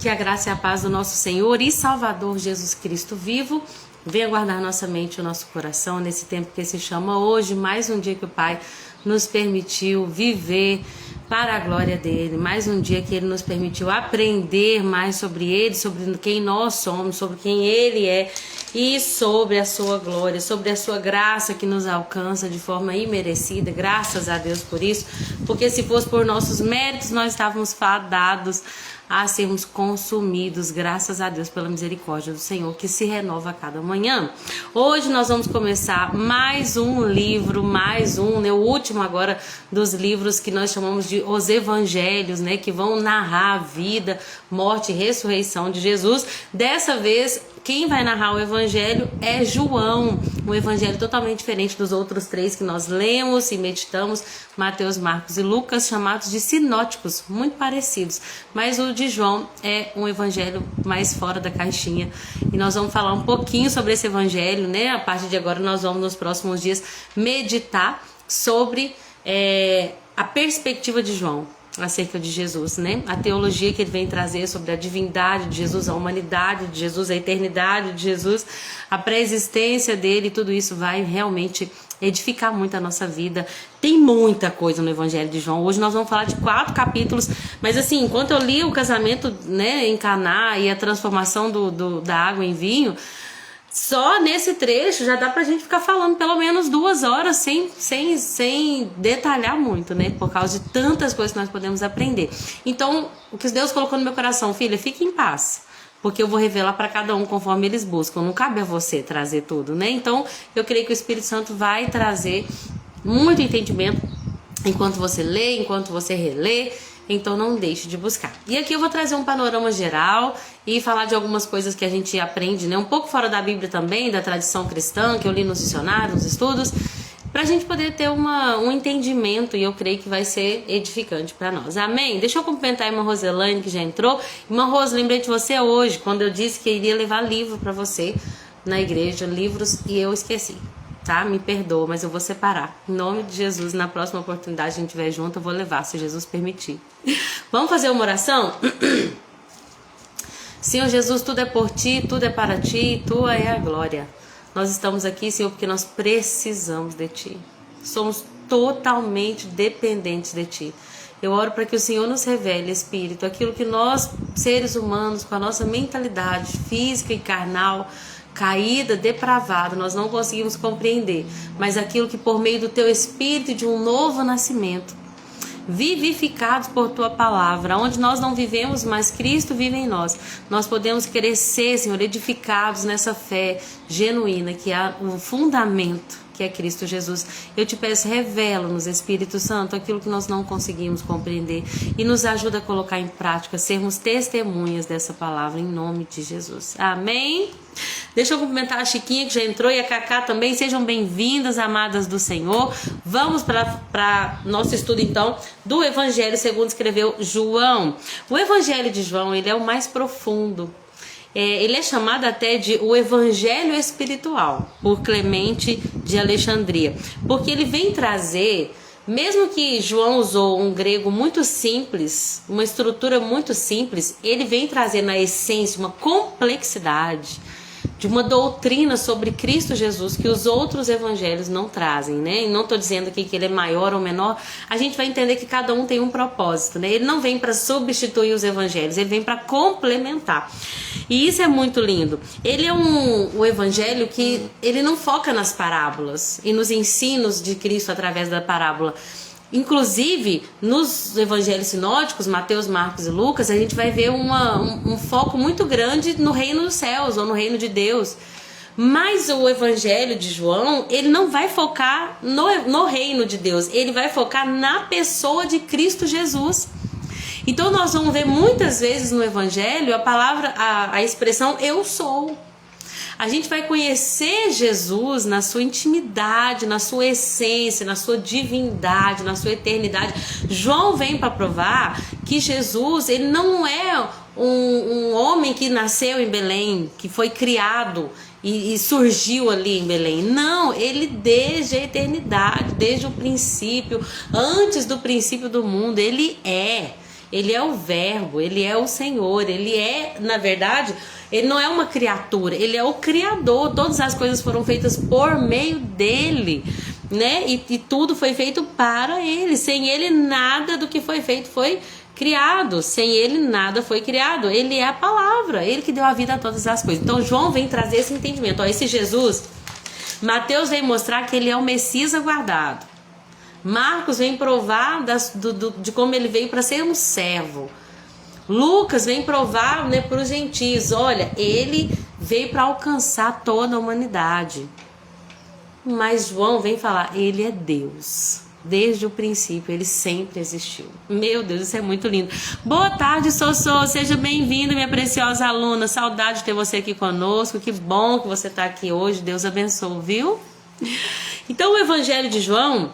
Que a graça e a paz do nosso Senhor e Salvador Jesus Cristo vivo venha guardar nossa mente e o nosso coração nesse tempo que se chama hoje, mais um dia que o Pai nos permitiu viver para a glória dele, mais um dia que ele nos permitiu aprender mais sobre ele, sobre quem nós somos, sobre quem ele é e sobre a sua glória, sobre a sua graça que nos alcança de forma imerecida. Graças a Deus por isso, porque se fosse por nossos méritos nós estávamos fadados a sermos consumidos. Graças a Deus pela misericórdia do Senhor que se renova a cada manhã. Hoje nós vamos começar mais um livro, o último agora dos livros que nós chamamos de os Evangelhos, né, que vão narrar a vida, morte e ressurreição de Jesus. Dessa vez quem vai narrar o evangelho é João, um evangelho totalmente diferente dos outros três que nós lemos e meditamos, Mateus, Marcos e Lucas, chamados de sinóticos, muito parecidos, mas o de João é um evangelho mais fora da caixinha, e nós vamos falar um pouquinho sobre esse evangelho, né? A partir de agora nós vamos nos próximos dias meditar sobre a perspectiva de João acerca de Jesus, né? A teologia que ele vem trazer sobre a divindade de Jesus, a humanidade de Jesus, a eternidade de Jesus, a pré-existência dele, tudo isso vai realmente edificar muito a nossa vida. Tem muita coisa no Evangelho de João. Hoje nós vamos falar de 4 capítulos, mas assim, enquanto eu li o casamento, né, em Caná e a transformação da água em vinho, só nesse trecho já dá pra gente ficar falando pelo menos 2 horas sem detalhar muito, né? Por causa de tantas coisas que nós podemos aprender. Então, o que Deus colocou no meu coração, filha, fique em paz, porque eu vou revelar para cada um conforme eles buscam. Não cabe a você trazer tudo, né? Então, eu creio que o Espírito Santo vai trazer muito entendimento enquanto você lê, enquanto você relê. Então não deixe de buscar. E aqui eu vou trazer um panorama geral e falar de algumas coisas que a gente aprende, né? Um pouco fora da Bíblia também, da tradição cristã, que eu li nos dicionários, nos estudos, para a gente poder ter um entendimento, e eu creio que vai ser edificante para nós. Amém? Deixa eu cumprimentar a irmã Roselaine, que já entrou. Irmã Rose, lembrei de você hoje, quando eu disse que iria levar livro para você na igreja, livros, e eu esqueci. Tá? Me perdoa, mas eu vou separar. Em nome de Jesus, na próxima oportunidade que a gente estiver junto, eu vou levar, se Jesus permitir. Vamos fazer uma oração? Senhor Jesus, tudo é por ti, tudo é para ti, tua é a glória. Nós estamos aqui, Senhor, porque nós precisamos de ti. Somos totalmente dependentes de ti. Eu oro para que o Senhor nos revele, Espírito, aquilo que nós, seres humanos, com a nossa mentalidade física e carnal, caída, depravada, nós não conseguimos compreender, mas aquilo que por meio do teu Espírito e de um novo nascimento, vivificados por tua palavra, onde nós não vivemos, mas Cristo vive em nós, nós podemos crescer, Senhor, edificados nessa fé genuína, que é o fundamento, que é Cristo Jesus. Eu te peço, revela-nos, Espírito Santo, aquilo que nós não conseguimos compreender e nos ajuda a colocar em prática, sermos testemunhas dessa palavra, em nome de Jesus. Amém? Deixa eu cumprimentar a Chiquinha, que já entrou, e a Cacá também. Sejam bem-vindas, amadas do Senhor. Vamos para nosso estudo, então, do Evangelho segundo escreveu João. O Evangelho de João, ele é o mais profundo. Ele é chamado até de o Evangelho Espiritual, por Clemente de Alexandria, porque ele vem trazer, mesmo que João usou um grego muito simples, uma estrutura muito simples, ele vem trazer na essência uma complexidade de uma doutrina sobre Cristo Jesus que os outros evangelhos não trazem, né? E não estou dizendo aqui que ele é maior ou menor, a gente vai entender que cada um tem um propósito, né? Ele não vem para substituir os evangelhos, ele vem para complementar. E isso é muito lindo. Ele é um evangelho que ele não foca nas parábolas e nos ensinos de Cristo através da parábola. Inclusive, nos evangelhos sinóticos, Mateus, Marcos e Lucas, a gente vai ver um foco muito grande no reino dos céus ou no reino de Deus. Mas o evangelho de João, ele não vai focar no reino de Deus, ele vai focar na pessoa de Cristo Jesus. Então nós vamos ver muitas vezes no evangelho a palavra, a expressão eu sou. A gente vai conhecer Jesus na sua intimidade, na sua essência, na sua divindade, na sua eternidade. João vem para provar que Jesus, ele não é um homem que nasceu em Belém, que foi criado e surgiu ali em Belém. Não, ele desde a eternidade, desde o princípio, antes do princípio do mundo, ele é. Ele é o Verbo, ele é o Senhor, ele é, na verdade, ele não é uma criatura, ele é o Criador. Todas as coisas foram feitas por meio dele, né? E tudo foi feito para ele. Sem ele, nada do que foi feito foi criado. Sem ele, nada foi criado. Ele é a palavra, ele que deu a vida a todas as coisas. Então, João vem trazer esse entendimento. Ó, esse Jesus, Mateus vem mostrar que ele é o Messias aguardado. Marcos vem provar de como ele veio para ser um servo. Lucas vem provar, né, para os gentios. Olha, ele veio para alcançar toda a humanidade. Mas João vem falar, ele é Deus. Desde o princípio, ele sempre existiu. Meu Deus, isso é muito lindo. Boa tarde, Sossô. Seja bem-vinda, minha preciosa aluna. Saudade de ter você aqui conosco. Que bom que você está aqui hoje. Deus abençoe, viu? Então, o Evangelho de João,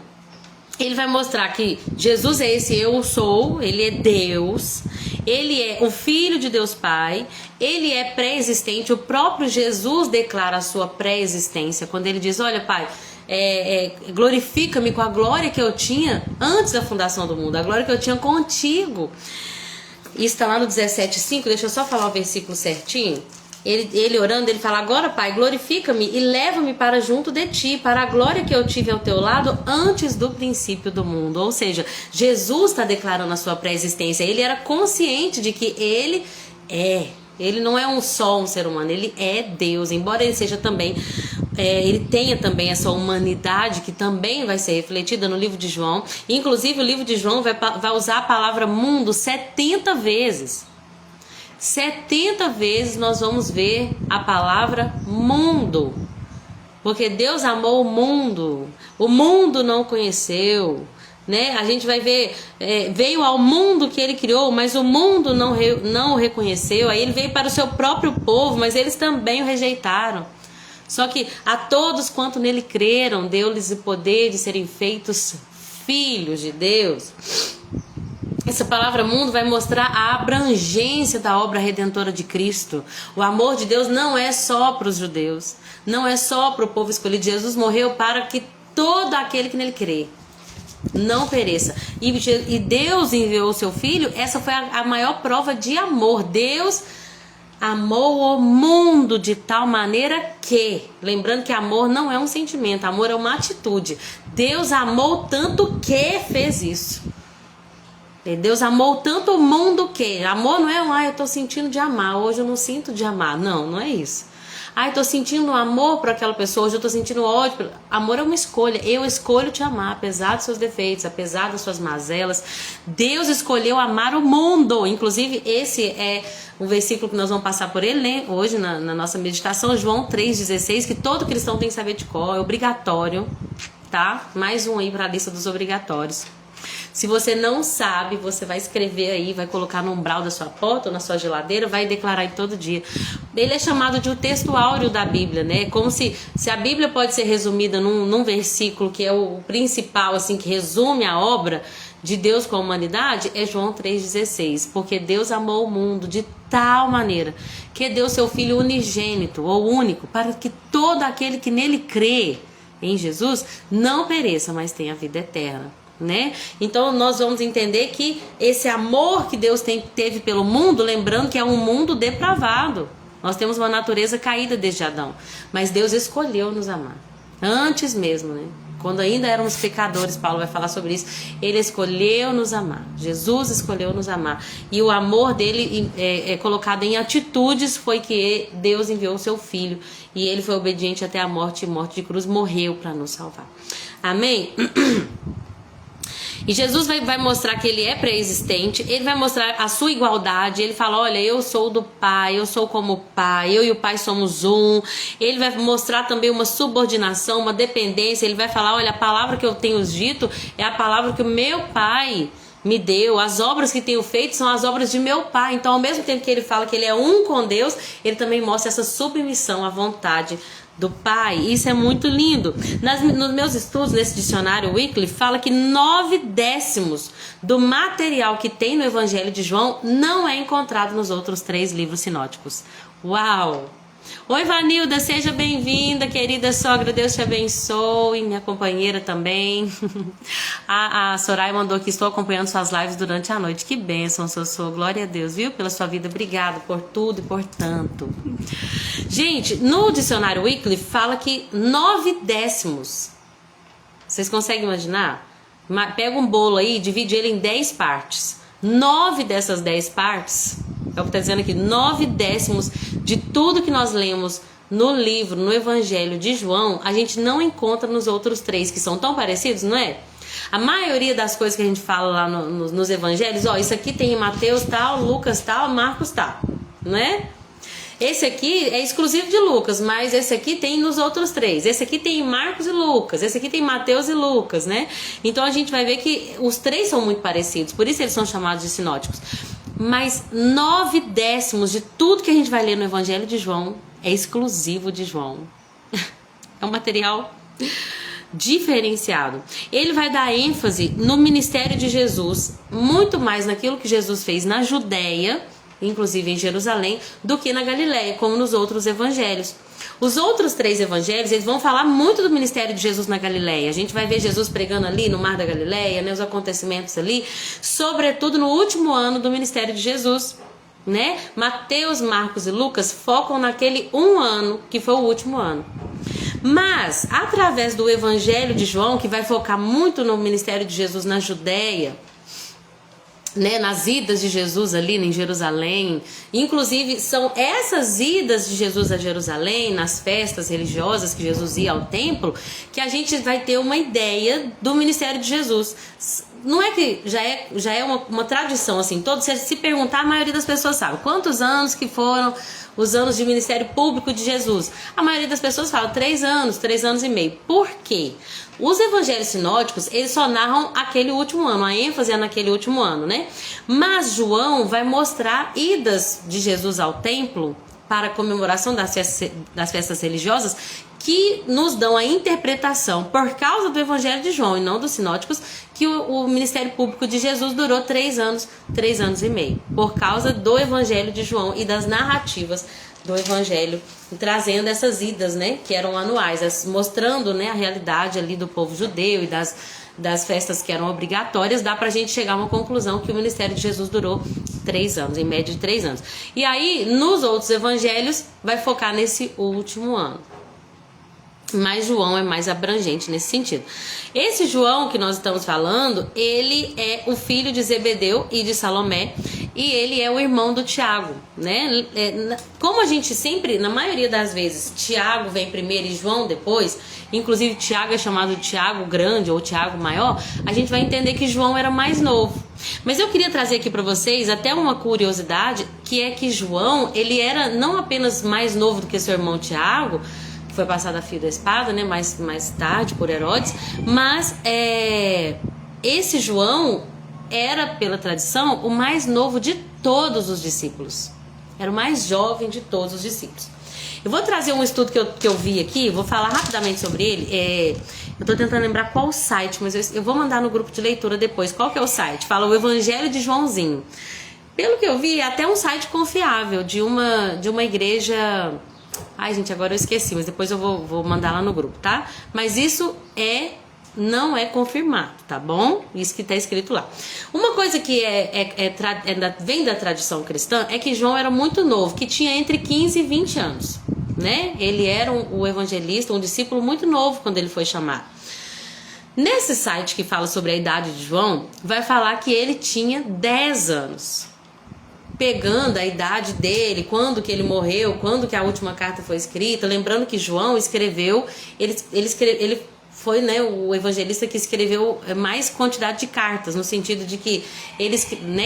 ele vai mostrar que Jesus é esse eu sou, ele é Deus, ele é o Filho de Deus Pai, ele é pré-existente. O próprio Jesus declara a sua pré-existência quando ele diz, olha, Pai, glorifica-me com a glória que eu tinha antes da fundação do mundo, a glória que eu tinha contigo. Isso está lá no 17:5, deixa eu só falar o versículo certinho. Ele orando, ele fala, agora, Pai, glorifica-me e leva-me para junto de ti, para a glória que eu tive ao teu lado antes do princípio do mundo. Ou seja, Jesus está declarando a sua pré-existência. Ele era consciente de que ele não é só um ser humano, ele é Deus. Embora ele seja também, ele tenha também essa humanidade que também vai ser refletida no livro de João. Inclusive, o livro de João vai usar a palavra mundo 70 vezes. 70 vezes nós vamos ver a palavra mundo, porque Deus amou o mundo não conheceu, né? A gente vai ver, veio ao mundo que ele criou, mas o mundo não o reconheceu. Aí ele veio para o seu próprio povo, mas eles também o rejeitaram. Só que a todos quanto nele creram, deu-lhes o poder de serem feitos filhos de Deus. Essa palavra mundo vai mostrar a abrangência da obra redentora de Cristo. O amor de Deus não é só para os judeus, não é só para o povo escolhido. Jesus morreu para que todo aquele que nele crê não pereça. E Deus enviou o seu Filho. Essa foi a maior prova de amor. Deus amou o mundo de tal maneira que, lembrando que amor não é um sentimento, amor é uma atitude. Deus amou tanto que fez isso. Deus amou tanto o mundo que... Amor não é eu tô sentindo de amar, hoje eu não sinto de amar. Não é isso. Eu tô sentindo amor por aquela pessoa, hoje eu tô sentindo ódio. Amor é uma escolha. Eu escolho te amar, apesar dos seus defeitos, apesar das suas mazelas. Deus escolheu amar o mundo. Inclusive, esse é o versículo que nós vamos passar por ele, né? Hoje na nossa meditação, João 3,16, que todo cristão tem que saber de cor, é obrigatório, tá? Mais um aí para a lista dos obrigatórios. Se você não sabe, você vai escrever aí, vai colocar no umbral da sua porta ou na sua geladeira, vai declarar aí todo dia. Ele é chamado de o texto áureo da Bíblia, né? Como se a Bíblia pode ser resumida num versículo que é o principal, assim, que resume a obra de Deus com a humanidade, é João 3,16. Porque Deus amou o mundo de tal maneira que deu seu Filho unigênito, ou único, para que todo aquele que nele crê em Jesus não pereça, mas tenha vida eterna. Né? Então nós vamos entender que esse amor que Deus teve pelo mundo, lembrando que é um mundo depravado, nós temos uma natureza caída desde Adão, mas Deus escolheu nos amar, antes mesmo, né? Quando ainda éramos pecadores, Paulo vai falar sobre isso. Ele escolheu nos amar, Jesus escolheu nos amar, e o amor dele colocado em atitudes foi que Deus enviou o seu Filho, e ele foi obediente até a morte, e morte de cruz, morreu para nos salvar. Amém? E Jesus vai mostrar que ele é pré-existente, ele vai mostrar a sua igualdade, ele fala, olha, eu sou do Pai, eu sou como o Pai, eu e o Pai somos um. Ele vai mostrar também uma subordinação, uma dependência, ele vai falar, olha, a palavra que eu tenho dito é a palavra que o meu Pai me deu, as obras que tenho feito são as obras de meu Pai. Então, ao mesmo tempo que ele fala que ele é um com Deus, ele também mostra essa submissão à vontade do Pai. Isso é muito lindo. Nos meus estudos, nesse dicionário Wycliffe, fala que 9/10 do material que tem no Evangelho de João não é encontrado nos outros 3 livros sinóticos. Uau! Oi, Vanilda, seja bem-vinda, querida sogra, Deus te abençoe, minha companheira também. A Soraya mandou que estou acompanhando suas lives durante a noite. Que bênção, sou, glória a Deus, viu? Pela sua vida, obrigado por tudo e por tanto. Gente, no dicionário Weekly fala que 9/10. Vocês conseguem imaginar? Pega um bolo aí e divide ele em 10 partes. 9 dessas 10 partes... É o que está dizendo aqui, 9/10 de tudo que nós lemos no livro, no Evangelho de João, a gente não encontra nos outros 3, que são tão parecidos, não é? A maioria das coisas que a gente fala lá nos Evangelhos, ó, isso aqui tem em Mateus tal, Lucas tal, Marcos tal, não é? Esse aqui é exclusivo de Lucas, mas esse aqui tem nos outros 3. Esse aqui tem em Marcos e Lucas, esse aqui tem Mateus e Lucas, né? Então a gente vai ver que os 3 são muito parecidos, por isso eles são chamados de sinóticos. Mas 9/10 de tudo que a gente vai ler no Evangelho de João é exclusivo de João. É um material diferenciado. Ele vai dar ênfase no ministério de Jesus, muito mais naquilo que Jesus fez na Judéia, inclusive em Jerusalém, do que na Galileia, como nos outros evangelhos. Os outros 3 evangelhos, eles vão falar muito do ministério de Jesus na Galileia. A gente vai ver Jesus pregando ali no Mar da Galileia, né, os acontecimentos ali, sobretudo no último ano do ministério de Jesus, né? Mateus, Marcos e Lucas focam naquele 1 ano, que foi o último ano. Mas, através do evangelho de João, que vai focar muito no ministério de Jesus na Judéia, né, nas idas de Jesus ali em Jerusalém, inclusive são essas idas de Jesus a Jerusalém, nas festas religiosas que Jesus ia ao templo, que a gente vai ter uma ideia do ministério de Jesus. Não é que já é uma tradição assim, todos, se perguntar, a maioria das pessoas sabe quantos anos que foram os anos de ministério público de Jesus. A maioria das pessoas fala 3 anos, 3 anos e meio. Por quê? Os evangelhos sinóticos, eles só narram aquele último ano, a ênfase é naquele último ano, né? Mas João vai mostrar idas de Jesus ao templo para a comemoração das festas religiosas, que nos dão a interpretação, por causa do evangelho de João e não dos sinóticos, que o ministério público de Jesus durou 3 anos, 3 anos e meio, por causa do evangelho de João e das narrativas do evangelho, trazendo essas idas, né, que eram anuais, mostrando, né, a realidade ali do povo judeu e das festas que eram obrigatórias. Dá pra gente chegar a uma conclusão que o ministério de Jesus durou 3 anos, em média de 3 anos. E aí, nos outros evangelhos, vai focar nesse último ano. Mas João é mais abrangente nesse sentido. Esse João que nós estamos falando, ele é o filho de Zebedeu e de Salomé, e ele é o irmão do Tiago, né? Como a gente sempre, na maioria das vezes, Tiago vem primeiro e João depois, inclusive Tiago é chamado de Tiago Grande ou Tiago Maior, a gente vai entender que João era mais novo. Mas eu queria trazer aqui para vocês até uma curiosidade, que é que João, ele era não apenas mais novo do que seu irmão Tiago, foi passado a fio da espada, né, mais tarde por Herodes, mas esse João era, pela tradição, o mais novo de todos os discípulos, era o mais jovem de todos os discípulos. Eu vou trazer um estudo que eu vi aqui, vou falar rapidamente sobre ele. Eu tô tentando lembrar qual o site, mas eu vou mandar no grupo de leitura depois. Qual que é o site? Fala o Evangelho de Joãozinho. Pelo que eu vi, é até um site confiável de uma igreja. Ai, gente, agora eu esqueci, mas depois eu vou mandar lá no grupo, tá? Mas isso não é confirmado, tá bom? Isso que tá escrito lá. Uma coisa que vem da tradição cristã é que João era muito novo, que tinha entre 15 e 20 anos, né? Ele era o evangelista, um discípulo muito novo quando ele foi chamado. Nesse site que fala sobre a idade de João, vai falar que ele tinha 10 anos. Pegando a idade dele, quando que ele morreu, quando que a última carta foi escrita, lembrando que João escreveu, ele foi, né, o evangelista que escreveu mais quantidade de cartas, no sentido de que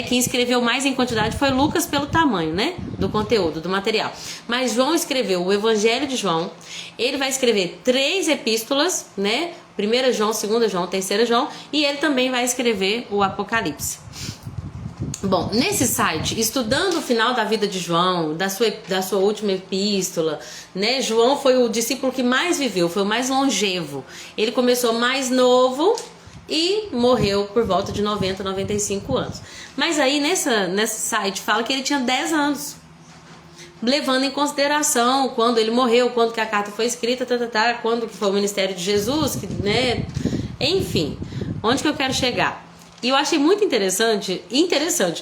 quem escreveu mais em quantidade foi Lucas pelo tamanho, né, do conteúdo, do material. Mas João escreveu o Evangelho de João, ele vai escrever 3 epístolas, né, 1 João, 2 João, 3 João, e ele também vai escrever o Apocalipse. Bom, nesse site, estudando o final da vida de João, da sua última epístola, né? João foi o discípulo que mais viveu, foi o mais longevo. Ele começou mais novo e morreu por volta de 90, 95 anos. Mas aí nesse site fala que ele tinha 10 anos. levando em consideração quando ele morreu, quando que a carta foi escrita, quando que foi o ministério de Jesus, né? Enfim, onde que eu quero chegar? E eu achei muito interessante,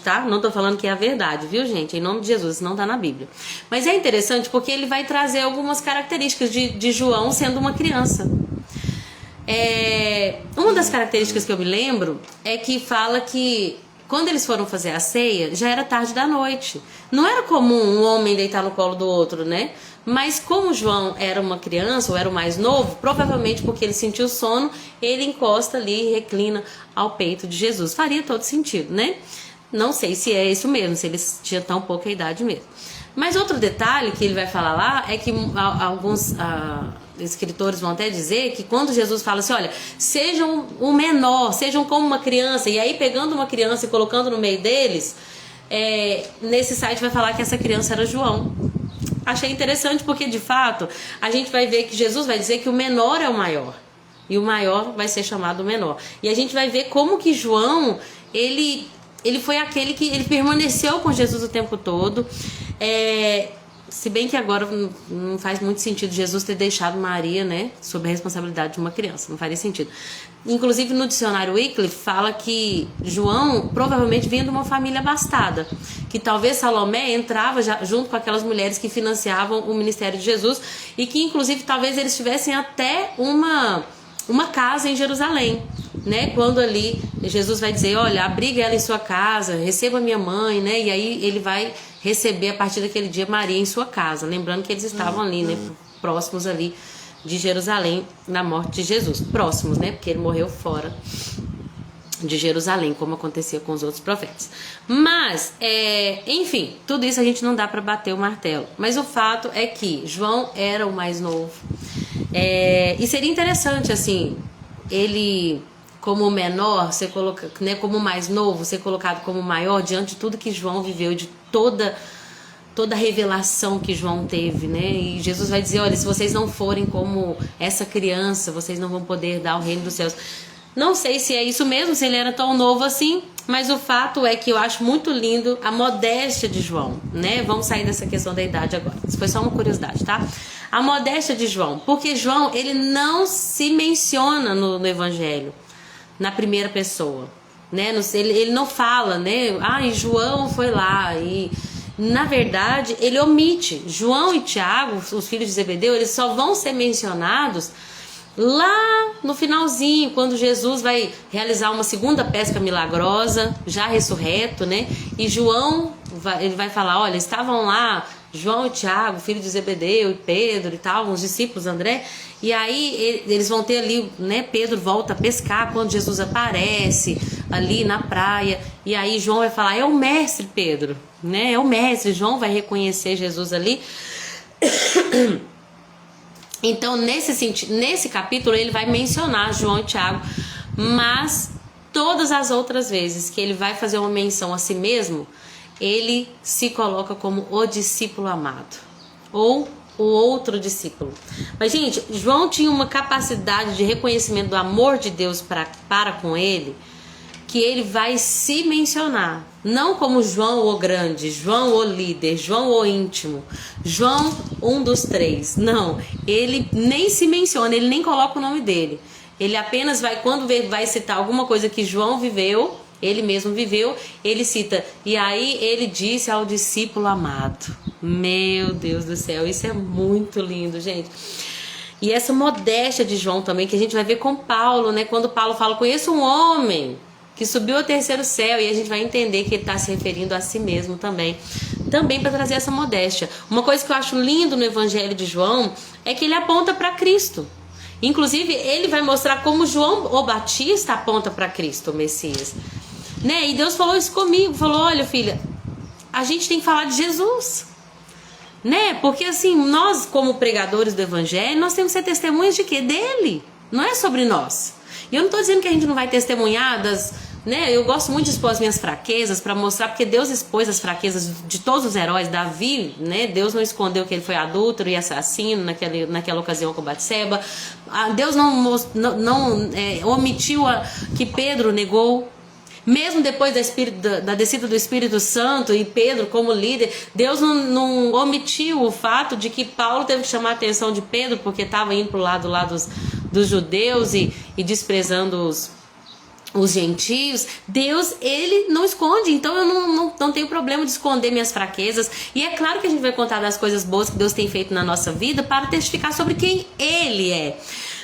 tá? Não tô falando que é a verdade, viu, gente? Em nome de Jesus, não tá na Bíblia. Mas é interessante porque ele vai trazer algumas características de João sendo uma criança. Uma das características que eu me lembro é que fala que quando eles foram fazer a ceia, já era tarde da noite. Não era comum um homem deitar no colo do outro, né? Mas como João era uma criança, ou era o mais novo, provavelmente porque ele sentiu sono, ele encosta ali e reclina ao peito de Jesus. Faria todo sentido, né? Não sei se é isso mesmo, se eles tinham tão pouca idade mesmo. Mas outro detalhe que ele vai falar lá é que alguns escritores vão até dizer que quando Jesus fala assim, olha, sejam o menor, sejam como uma criança, e aí pegando uma criança e colocando no meio deles, nesse site vai falar que essa criança era João. Achei interessante porque, de fato, a gente vai ver que Jesus vai dizer que o menor é o maior. E o maior vai ser chamado menor. E a gente vai ver como que João, ele foi aquele que ele permaneceu com Jesus o tempo todo. Se bem que agora não faz muito sentido Jesus ter deixado Maria, né, sob a responsabilidade de uma criança. Não faria sentido. Inclusive no dicionário Wycliffe fala que João provavelmente vinha de uma família abastada, que talvez Salomé entrava junto com aquelas mulheres que financiavam o ministério de Jesus e que inclusive talvez eles tivessem até uma casa em Jerusalém, né? Quando ali Jesus vai dizer, olha, abriga ela em sua casa, receba minha mãe, né? E aí ele vai receber a partir daquele dia Maria em sua casa, lembrando que eles estavam ali, né, próximos ali de Jerusalém na morte de Jesus, próximos, né, porque ele morreu fora de Jerusalém, como acontecia com os outros profetas. Mas, enfim, tudo isso a gente não dá para bater o martelo, mas o fato é que João era o mais novo, e seria interessante, assim, ele como menor, ser colocado, né, como mais novo, ser colocado como maior diante de tudo que João viveu, de toda a revelação que João teve, né? E Jesus vai dizer, olha, se vocês não forem como essa criança, vocês não vão poder dar o reino dos céus. Não sei se é isso mesmo, se ele era tão novo assim, mas o fato é que eu acho muito lindo a modéstia de João, né? Vamos sair dessa questão da idade agora. Isso foi só uma curiosidade, tá? A modéstia de João, porque João, ele não se menciona no Evangelho na primeira pessoa, né? Ele não fala, né? E João foi lá e na verdade ele omite. João e Tiago, os filhos de Zebedeu, eles só vão ser mencionados lá no finalzinho, quando Jesus vai realizar uma segunda pesca milagrosa, já ressurreto, né? E João ele vai falar, olha, estavam lá João e Tiago, filho de Zebedeu, e Pedro e tal, uns discípulos, André, e aí eles vão ter ali, né, Pedro volta a pescar quando Jesus aparece ali na praia, e aí João vai falar, é o mestre Pedro, né, é o mestre, João vai reconhecer Jesus ali. Então nesse capítulo ele vai mencionar João e Tiago, mas todas as outras vezes que ele vai fazer uma menção a si mesmo, ele se coloca como o discípulo amado, ou o outro discípulo. Mas, gente, João tinha uma capacidade de reconhecimento do amor de Deus para com ele, que ele vai se mencionar, não como João o grande, João o líder, João o íntimo, João um dos três. Não, ele nem se menciona, ele nem coloca o nome dele. Ele apenas vai, quando vai citar alguma coisa que João viveu, ele mesmo viveu, ele cita, e aí ele disse ao discípulo amado. Meu Deus do céu, isso é muito lindo, gente. E essa modéstia de João também, que a gente vai ver com Paulo, né? Quando Paulo fala, conheço um homem que subiu ao terceiro céu, e a gente vai entender que ele está se referindo a si mesmo também para trazer essa modéstia. Uma coisa que eu acho lindo no Evangelho de João é que ele aponta para Cristo. Inclusive, ele vai mostrar como João o Batista aponta para Cristo, o Messias. Né? E Deus falou isso comigo, falou, olha filha, a gente tem que falar de Jesus, né? Porque assim, nós como pregadores do Evangelho, nós temos que ser testemunhas de quê? Dele, não é sobre nós. E eu não estou dizendo que a gente não vai testemunhar das, né? Eu gosto muito de expor as minhas fraquezas para mostrar, porque Deus expôs as fraquezas de todos os heróis. Davi, né? Deus não escondeu que ele foi adúltero e assassino naquela ocasião com Batseba. Deus não omitiu que Pedro negou. Mesmo depois da descida do Espírito Santo e Pedro como líder, Deus não omitiu o fato de que Paulo teve que chamar a atenção de Pedro, porque estava indo para o lado lá dos judeus e desprezando os gentios. Deus, ele não esconde, então eu não tenho problema de esconder minhas fraquezas. E é claro que a gente vai contar das coisas boas que Deus tem feito na nossa vida para testificar sobre quem ele é.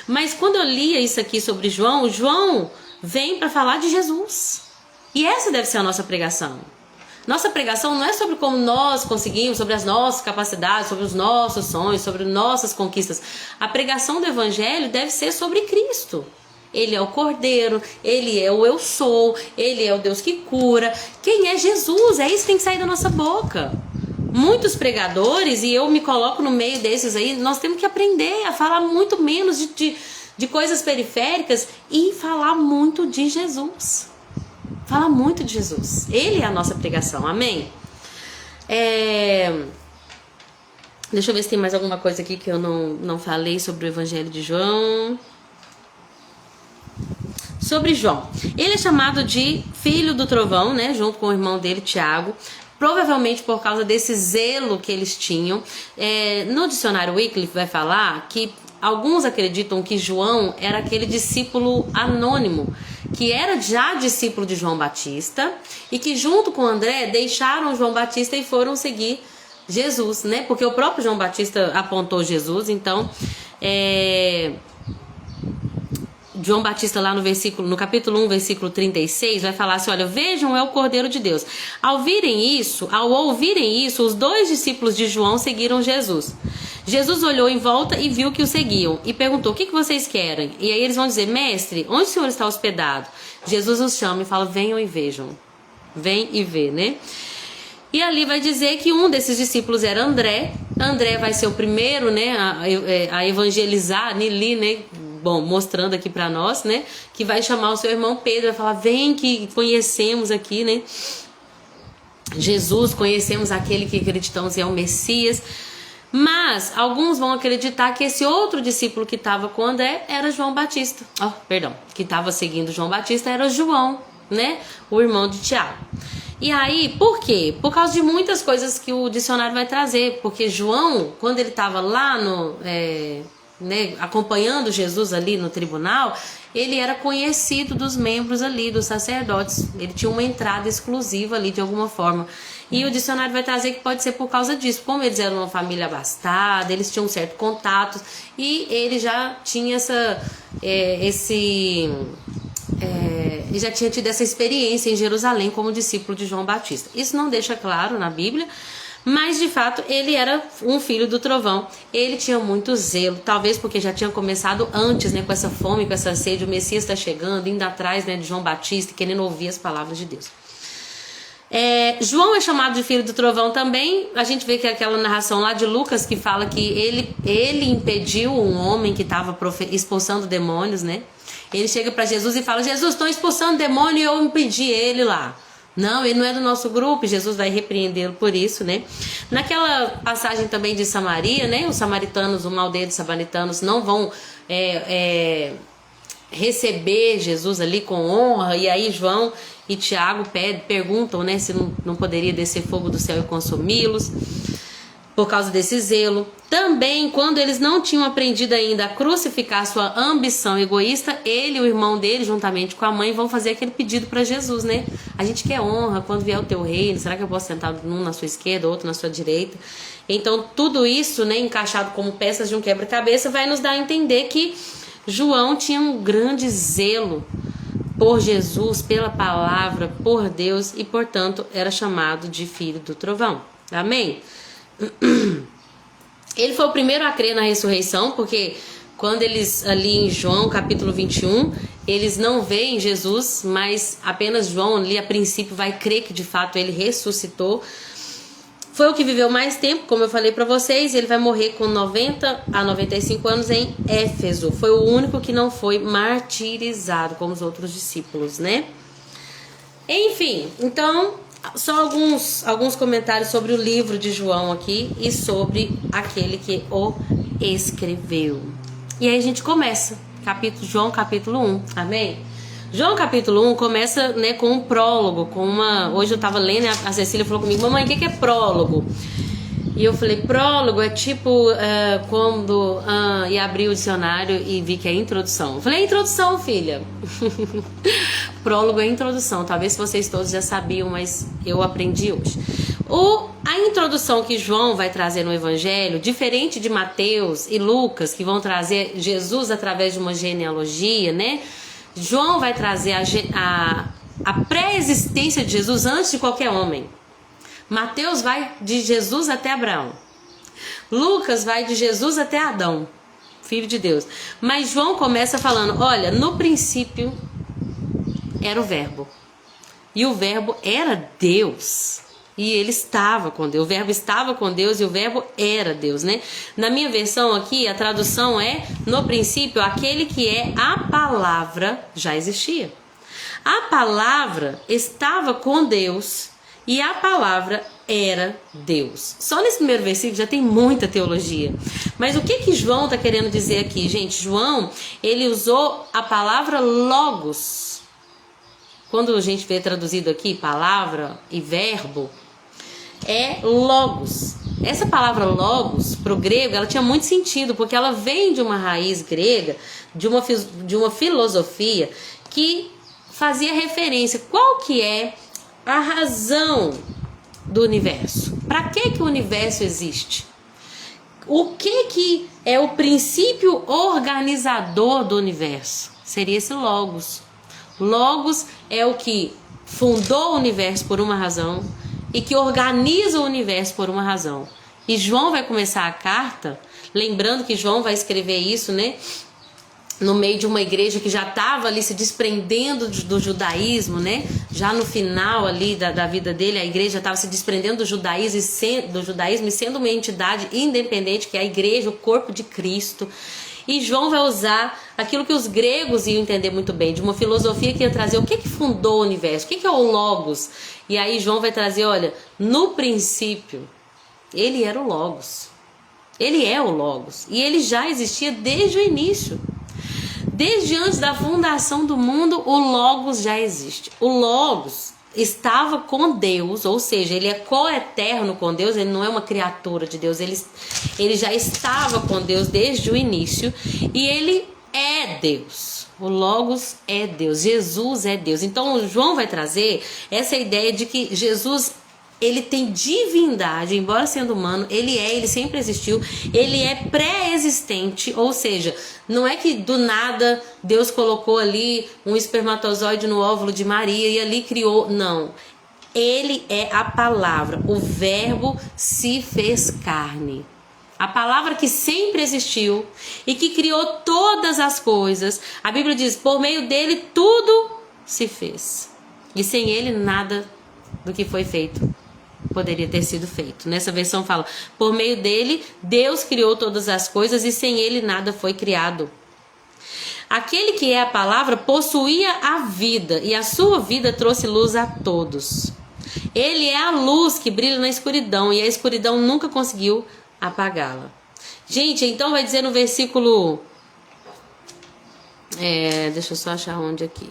Mas quando eu lia isso aqui sobre João, João vem para falar de Jesus. E essa deve ser a nossa pregação. Nossa pregação não é sobre como nós conseguimos, sobre as nossas capacidades, sobre os nossos sonhos, sobre nossas conquistas. A pregação do Evangelho deve ser sobre Cristo. Ele é o Cordeiro, ele é o eu sou, ele é o Deus que cura. Quem é Jesus? É isso que tem que sair da nossa boca. Muitos pregadores, e eu me coloco no meio desses aí, nós temos que aprender a falar muito menos de coisas periféricas e falar muito de Jesus. Falar muito de Jesus. Ele é a nossa pregação, amém? Deixa eu ver se tem mais alguma coisa aqui que eu não falei sobre o Evangelho de João. Sobre João, ele é chamado de filho do trovão, né, junto com o irmão dele, Tiago, provavelmente por causa desse zelo que eles tinham. No dicionário Wycliffe vai falar que alguns acreditam que João era aquele discípulo anônimo, que era já discípulo de João Batista, e que junto com André deixaram João Batista e foram seguir Jesus, né, porque o próprio João Batista apontou Jesus. Então João Batista lá no capítulo 1, versículo 36, vai falar assim, olha, vejam, é o Cordeiro de Deus. Ao ouvirem isso, os dois discípulos de João seguiram Jesus. Jesus olhou em volta e viu que o seguiam e perguntou, o que vocês querem? E aí eles vão dizer, mestre, onde o senhor está hospedado? Jesus os chama e fala, venham e vejam. Vem e vê, né? E ali vai dizer que um desses discípulos era André. André vai ser o primeiro, né, a evangelizar ali, né? Bom, mostrando aqui para nós, né, que vai chamar o seu irmão Pedro, vai falar, vem que conhecemos aqui, né, Jesus, conhecemos aquele que acreditamos é o Messias. Mas alguns vão acreditar que esse outro discípulo que estava com André era João Batista. Que estava seguindo João Batista era João, né, o irmão de Tiago. E aí, por quê? Por causa de muitas coisas que o dicionário vai trazer, porque João, quando ele estava lá acompanhando Jesus ali no tribunal, ele era conhecido dos membros ali, dos sacerdotes. Ele tinha uma entrada exclusiva ali de alguma forma. E o dicionário vai trazer que pode ser por causa disso. Como eles eram uma família abastada, eles tinham um certo contato e ele já tinha ele já tinha tido essa experiência em Jerusalém como discípulo de João Batista. Isso não deixa claro na Bíblia, mas de fato ele era um filho do trovão. Ele tinha muito zelo, talvez porque já tinha começado antes, né, com essa fome, com essa sede. O Messias está chegando, indo atrás, né, de João Batista, querendo ouvir as palavras de Deus. João é chamado de filho do trovão também. A gente vê que aquela narração lá de Lucas que fala que ele impediu um homem que estava expulsando demônios, né? Ele chega para Jesus e fala, Jesus, estão expulsando demônio e eu impedi ele lá. Não, ele não é do nosso grupo. Jesus vai repreendê-lo por isso, né? Naquela passagem também de Samaria, né? Os samaritanos, uma aldeia de samaritanos não vão receber Jesus ali com honra. E aí João e Tiago perguntam, né, se não poderia descer fogo do céu e consumi-los por causa desse zelo. Também, quando eles não tinham aprendido ainda a crucificar sua ambição egoísta, ele e o irmão dele, juntamente com a mãe, vão fazer aquele pedido para Jesus, né? A gente quer honra quando vier o teu reino. Será que eu posso sentar um na sua esquerda, outro na sua direita? Então, tudo isso, né, encaixado como peças de um quebra-cabeça, vai nos dar a entender que João tinha um grande zelo por Jesus, pela palavra, por Deus, e portanto era chamado de filho do trovão. Amém? Ele foi o primeiro a crer na ressurreição, porque quando eles, ali em João capítulo 21, eles não veem Jesus, mas apenas João ali a princípio vai crer que de fato ele ressuscitou. Foi o que viveu mais tempo, como eu falei para vocês. Ele vai morrer com 90 a 95 anos em Éfeso. Foi o único que não foi martirizado como os outros discípulos, né? Enfim, então, só alguns comentários sobre o livro de João aqui e sobre aquele que o escreveu. E aí a gente começa, João capítulo 1, amém? João capítulo 1 começa, né, com um prólogo, com uma... Hoje eu estava lendo e a Cecília falou comigo, mamãe, o que é prólogo? E eu falei, prólogo é tipo quando... e abri o dicionário e vi que é introdução. Eu falei, é introdução, filha. Prólogo é introdução. Talvez vocês todos já sabiam, mas eu aprendi hoje. A introdução que João vai trazer no Evangelho, diferente de Mateus e Lucas, que vão trazer Jesus através de uma genealogia, né? João vai trazer a pré-existência de Jesus antes de qualquer homem. Mateus vai de Jesus até Abraão. Lucas vai de Jesus até Adão, filho de Deus. Mas João começa falando, olha, no princípio era o verbo. E o verbo era Deus. E ele estava com Deus. O verbo estava com Deus e o verbo era Deus, né? Na minha versão aqui, a tradução é, no princípio, aquele que é a palavra já existia. A palavra estava com Deus e a palavra era Deus. Só nesse primeiro versículo já tem muita teologia. Mas o que João está querendo dizer aqui? Gente, João, ele usou a palavra logos. Quando a gente vê traduzido aqui palavra e verbo, é logos. Essa palavra logos, para o grego, ela tinha muito sentido, porque ela vem de uma raiz grega, de uma filosofia que fazia referência. Qual que é a razão do universo? Para que o universo existe? O que é o princípio organizador do universo? Seria esse logos. Logos é o que fundou o universo por uma razão e que organiza o universo por uma razão. E João vai começar a carta, lembrando que João vai escrever isso, né, no meio de uma igreja que já estava ali se desprendendo do judaísmo, né? Já no final ali da vida dele, a igreja estava se desprendendo do judaísmo e sendo uma entidade independente, que é a igreja, o corpo de Cristo. E João vai usar aquilo que os gregos iam entender muito bem, de uma filosofia que ia trazer o que fundou o universo, o que é o logos. E aí João vai trazer, olha, no princípio, ele era o logos. Ele é o logos. E ele já existia desde o início. Desde antes da fundação do mundo, o logos já existe. O logos estava com Deus, ou seja, ele é coeterno com Deus, ele não é uma criatura de Deus, ele já estava com Deus desde o início e ele é Deus. O logos é Deus, Jesus é Deus. Então João vai trazer essa ideia de que Jesus, ele tem divindade, embora sendo humano, ele sempre existiu, ele é pré-existente, ou seja, não é que do nada Deus colocou ali um espermatozoide no óvulo de Maria e ali criou, não. Ele é a palavra, o verbo se fez carne. A palavra que sempre existiu e que criou todas as coisas. A Bíblia diz, por meio dele tudo se fez. E sem ele nada do que foi feito poderia ter sido feito. Nessa versão fala, por meio dele Deus criou todas as coisas e sem ele nada foi criado. Aquele que é a palavra possuía a vida e a sua vida trouxe luz a todos. Ele é a luz que brilha na escuridão e a escuridão nunca conseguiu apagá-la. Gente, então vai dizer no versículo... deixa eu só achar onde aqui.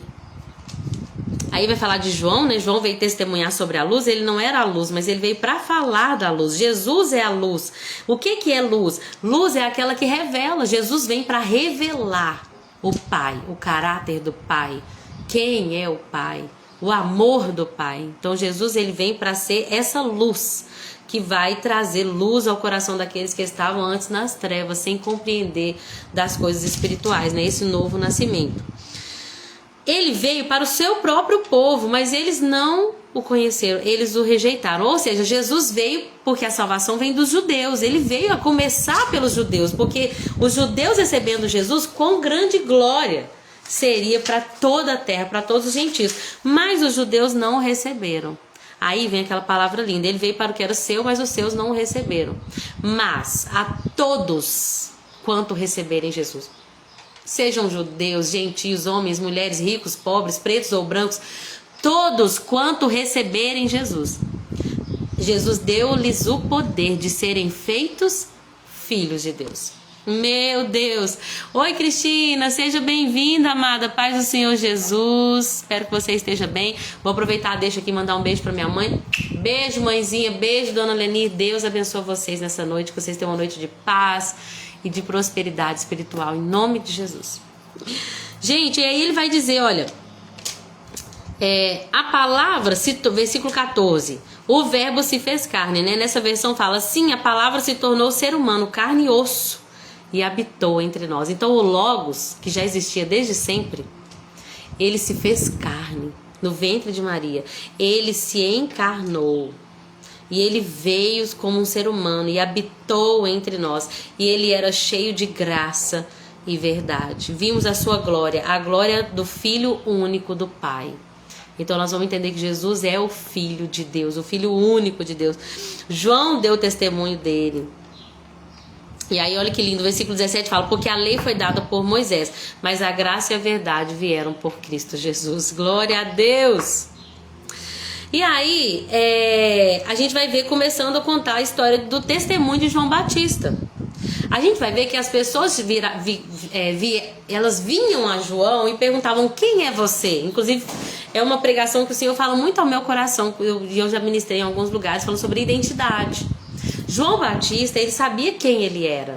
Aí vai falar de João, né? João veio testemunhar sobre a luz. Ele não era a luz, mas ele veio para falar da luz. Jesus é a luz. O que é luz? Luz é aquela que revela. Jesus vem para revelar o Pai, o caráter do Pai. Quem é o Pai? O amor do Pai. Então Jesus, ele vem para ser essa luz que vai trazer luz ao coração daqueles que estavam antes nas trevas, sem compreender das coisas espirituais, né? Esse novo nascimento. Ele veio para o seu próprio povo, mas eles não o conheceram, eles o rejeitaram. Ou seja, Jesus veio porque a salvação vem dos judeus. Ele veio a começar pelos judeus, porque os judeus recebendo Jesus com grande glória seria para toda a terra, para todos os gentios. Mas os judeus não o receberam. Aí vem aquela palavra linda, ele veio para o que era seu, mas os seus não o receberam. Mas a todos quanto receberem Jesus, sejam judeus, gentios, homens, mulheres, ricos, pobres, pretos ou brancos, todos quanto receberem Jesus, Jesus deu-lhes o poder de serem feitos filhos de Deus. Meu Deus. Oi, Cristina, seja bem-vinda, amada. Paz do Senhor Jesus. Espero que você esteja bem. Vou aproveitar, deixa aqui mandar um beijo para minha mãe. Beijo, mãezinha. Beijo, dona Lenir. Deus abençoe vocês nessa noite. Que vocês tenham uma noite de paz e de prosperidade espiritual, em nome de Jesus. Gente, e aí ele vai dizer, olha, a palavra, versículo 14, o verbo se fez carne, né? Nessa versão fala, sim, a palavra se tornou ser humano, carne e osso, e habitou entre nós. Então o Logos, que já existia desde sempre, ele se fez carne no ventre de Maria, ele se encarnou. E ele veio como um ser humano e habitou entre nós. E ele era cheio de graça e verdade. Vimos a sua glória, a glória do Filho único do Pai. Então nós vamos entender que Jesus é o Filho de Deus, o Filho único de Deus. João deu testemunho dele. E aí olha que lindo, o versículo 17 fala, porque a lei foi dada por Moisés, mas a graça e a verdade vieram por Cristo Jesus. Glória a Deus! E aí, a gente vai ver começando a contar a história do testemunho de João Batista. A gente vai ver que as pessoas elas vinham a João e perguntavam, quem é você? Inclusive, é uma pregação que o Senhor fala muito ao meu coração, e eu já ministrei em alguns lugares, falando sobre identidade. João Batista, ele sabia quem ele era.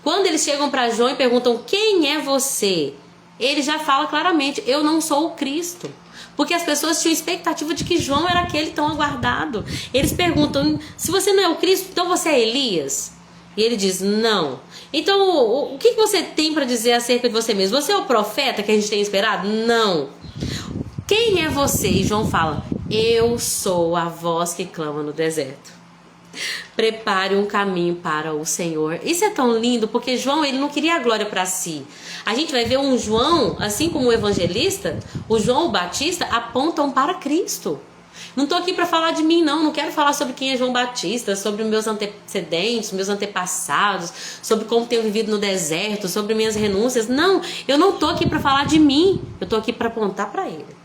Quando eles chegam para João e perguntam, quem é você? Ele já fala claramente, eu não sou o Cristo. Porque as pessoas tinham expectativa de que João era aquele tão aguardado. Eles perguntam, se você não é o Cristo, então você é Elias? E ele diz, não. Então, o que você tem para dizer acerca de você mesmo? Você é o profeta que a gente tem esperado? Não. Quem é você? E João fala, eu sou a voz que clama no deserto. Prepare um caminho para o Senhor. Isso é tão lindo, porque João, ele não queria a glória para si. A gente vai ver um João, assim como o evangelista, o João Batista apontam para Cristo. Não estou aqui para falar de mim, não quero falar sobre quem é João Batista, sobre meus antecedentes, meus antepassados, sobre como tenho vivido no deserto, sobre minhas renúncias. Não, eu não estou aqui para falar de mim, eu estou aqui para apontar para ele.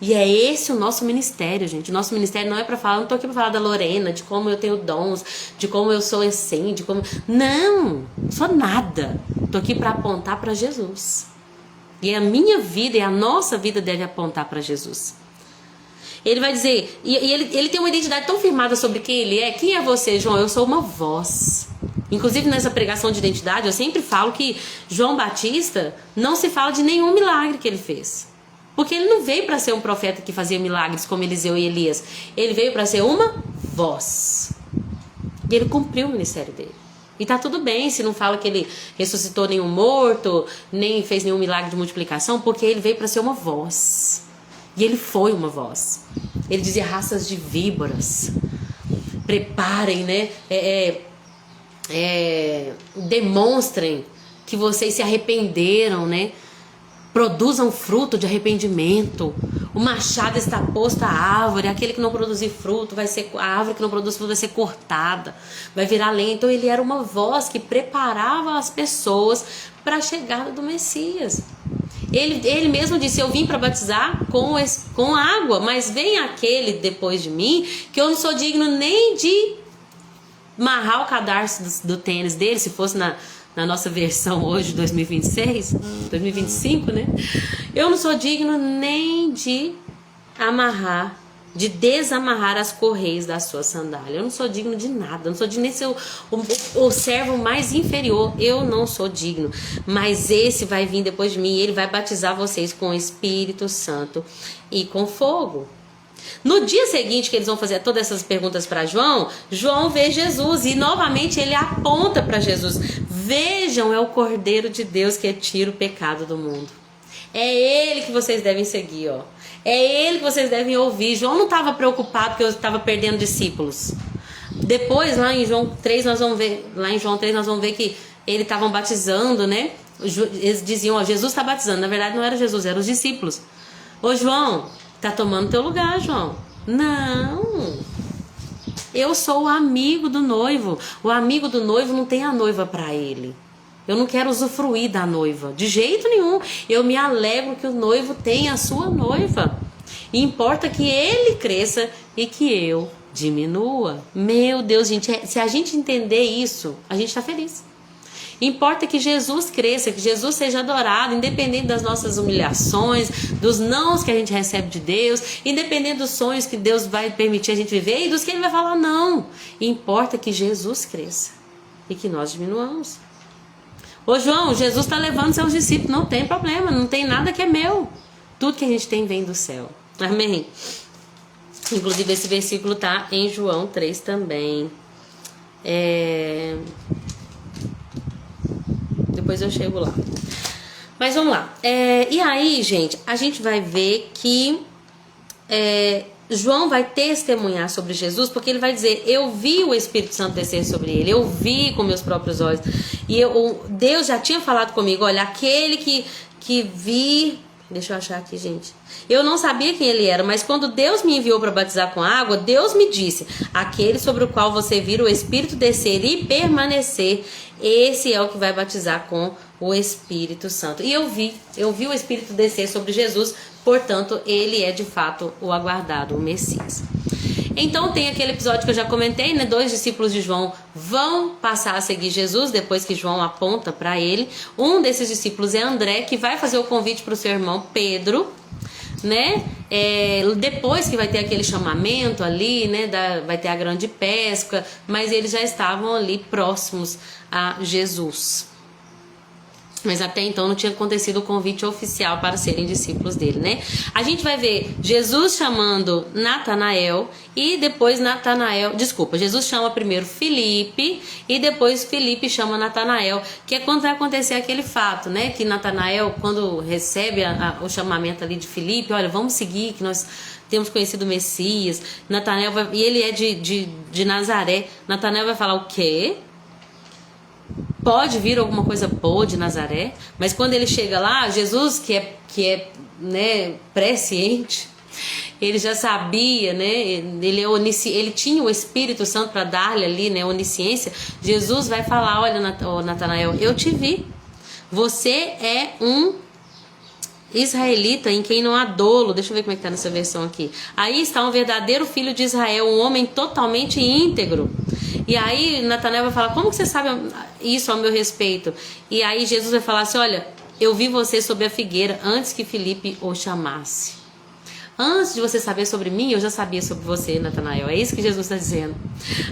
E é esse o nosso ministério, gente. O nosso ministério não é para falar, não tô aqui para falar da Lorena, de como eu tenho dons, de como eu sou assim, de como... Não sou nada. Tô aqui para apontar para Jesus. E a minha vida e a nossa vida deve apontar para Jesus. Ele vai dizer, e ele tem uma identidade tão firmada sobre quem ele é. Quem é você, João? Eu sou uma voz. Inclusive nessa pregação de identidade, eu sempre falo que João Batista não se fala de nenhum milagre que ele fez. Porque ele não veio para ser um profeta que fazia milagres como Eliseu e Elias. Ele veio para ser uma voz. E ele cumpriu o ministério dele. E tá tudo bem se não fala que ele ressuscitou nenhum morto, nem fez nenhum milagre de multiplicação, porque ele veio para ser uma voz. E ele foi uma voz. Ele dizia, raças de víboras, preparem, né? Demonstrem que vocês se arrependeram, né? Produzam fruto de arrependimento. O machado está posto à árvore. Aquele que não produzir fruto vai ser... A árvore que não produz fruto vai ser cortada. Vai virar lenha. Então ele era uma voz que preparava as pessoas para a chegada do Messias. Ele mesmo disse, eu vim para batizar com água. Mas vem aquele depois de mim que eu não sou digno nem de amarrar o cadarço do tênis dele. Se fosse na nossa versão hoje, 2026, 2025, né? Eu não sou digno nem de desamarrar as correias da sua sandália. Eu não sou digno de nada. Eu não sou digno nem de ser o servo mais inferior. Eu não sou digno. Mas esse vai vir depois de mim e ele vai batizar vocês com o Espírito Santo e com fogo. No dia seguinte que eles vão fazer todas essas perguntas para João, João vê Jesus e novamente ele aponta para Jesus. Vejam, é o Cordeiro de Deus que tira o pecado do mundo. É ele que vocês devem seguir, ó. É ele que vocês devem ouvir. João não estava preocupado porque eu estava perdendo discípulos. Depois, lá em João 3, nós vamos ver que eles estavam batizando, né? Eles diziam, ó, Jesus está batizando. Na verdade não era Jesus, eram os discípulos. Ô João, tá tomando teu lugar, João. Não. Eu sou o amigo do noivo. O amigo do noivo não tem a noiva para ele. Eu não quero usufruir da noiva, de jeito nenhum. Eu me alegro que o noivo tenha a sua noiva. E importa que ele cresça e que eu diminua. Meu Deus, gente, se a gente entender isso, a gente tá feliz. Importa que Jesus cresça, que Jesus seja adorado, independente das nossas humilhações, dos nãos que a gente recebe de Deus, independente dos sonhos que Deus vai permitir a gente viver e dos que Ele vai falar não. Importa que Jesus cresça e que nós diminuamos. Ô João, Jesus está levando seus discípulos, não tem problema, não tem nada que é meu. Tudo que a gente tem vem do céu. Amém? Inclusive esse versículo está em João 3 também. Depois eu chego lá. Mas vamos lá. E aí, gente, a gente vai ver que João vai testemunhar sobre Jesus, porque ele vai dizer: eu vi o Espírito Santo descer sobre ele, eu vi com meus próprios olhos, e Deus já tinha falado comigo, olha, aquele que vi, deixa eu achar aqui, gente, eu não sabia quem ele era, mas quando Deus me enviou para batizar com água, Deus me disse: aquele sobre o qual você vira o Espírito descer e permanecer, esse é o que vai batizar com o Espírito Santo. E eu vi o Espírito descer sobre Jesus, portanto, ele é de fato o aguardado, o Messias. Então tem aquele episódio que eu já comentei, né? 2 discípulos de João vão passar a seguir Jesus depois que João aponta para ele. Um desses discípulos é André, que vai fazer o convite para o seu irmão Pedro, né? Depois que vai ter aquele chamamento ali, né? Vai ter a grande pesca, mas eles já estavam ali próximos a Jesus. Mas até então não tinha acontecido o convite oficial para serem discípulos dele, né? A gente vai ver Jesus chamando Natanael e depois Jesus chama primeiro Filipe e depois Filipe chama Natanael, que é quando vai acontecer aquele fato, né? Que Natanael, quando recebe o chamamento ali de Filipe, olha, vamos seguir, que nós temos conhecido o Messias. Natanael e ele é de Nazaré. Natanael vai falar: o quê? Pode vir alguma coisa boa de Nazaré? Mas quando ele chega lá, Jesus, que é né, presciente, ele já sabia, né? Ele tinha o Espírito Santo para dar-lhe ali, né, onisciência. Jesus vai falar: olha, Natanael, eu te vi. Você é um israelita em quem não há dolo. Deixa eu ver como é que tá nessa versão aqui. Aí está um verdadeiro filho de Israel, um homem totalmente íntegro. E aí Natanael vai falar: como que você sabe isso ao meu respeito? E aí Jesus vai falar assim: olha, eu vi você sob a figueira antes que Filipe o chamasse. Antes de você saber sobre mim, eu já sabia sobre você, Natanael. É isso que Jesus está dizendo.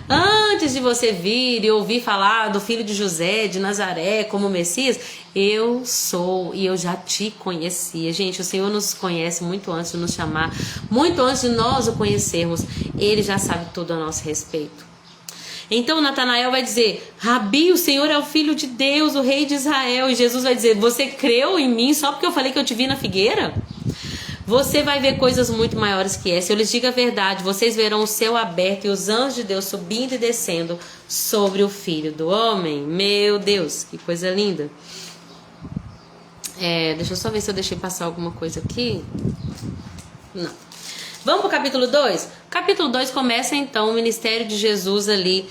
Antes de você vir e ouvir falar do filho de José, de Nazaré, como Messias, eu sou e eu já te conhecia. Gente, o Senhor nos conhece muito antes de nos chamar, muito antes de nós o conhecermos. Ele já sabe tudo a nosso respeito. Então Natanael vai dizer: Rabi, o Senhor é o Filho de Deus, o Rei de Israel. E Jesus vai dizer: você creu em mim só porque eu falei que eu te vi na figueira? Você vai ver coisas muito maiores que essa. Eu lhes digo a verdade: vocês verão o céu aberto e os anjos de Deus subindo e descendo sobre o Filho do Homem. Meu Deus, que coisa linda. Deixa eu só ver se eu deixei passar alguma coisa aqui. Não. Vamos para o capítulo 2? Capítulo 2 começa então o ministério de Jesus ali.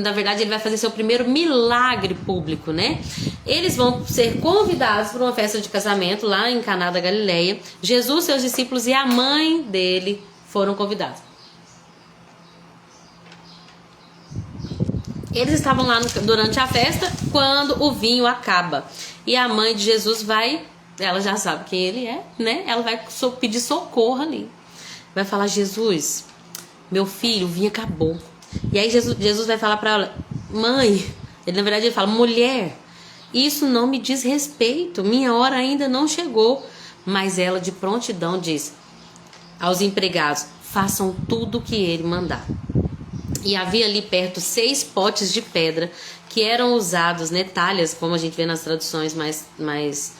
Na verdade, ele vai fazer seu primeiro milagre público, né? Eles vão ser convidados para uma festa de casamento lá em Caná da Galileia. Jesus, seus discípulos e a mãe dele foram convidados. Eles estavam lá durante a festa quando o vinho acaba. E a mãe de Jesus ela já sabe quem ele é, né? Ela vai pedir socorro ali. Vai falar: Jesus, meu filho, o vinho acabou. E aí Jesus vai falar para ela: mãe, na verdade ele fala: mulher, isso não me diz respeito, minha hora ainda não chegou. Mas ela de prontidão diz aos empregados: façam tudo o que ele mandar. E havia ali perto 6 potes de pedra que eram usados, né, talhas, como a gente vê nas traduções mais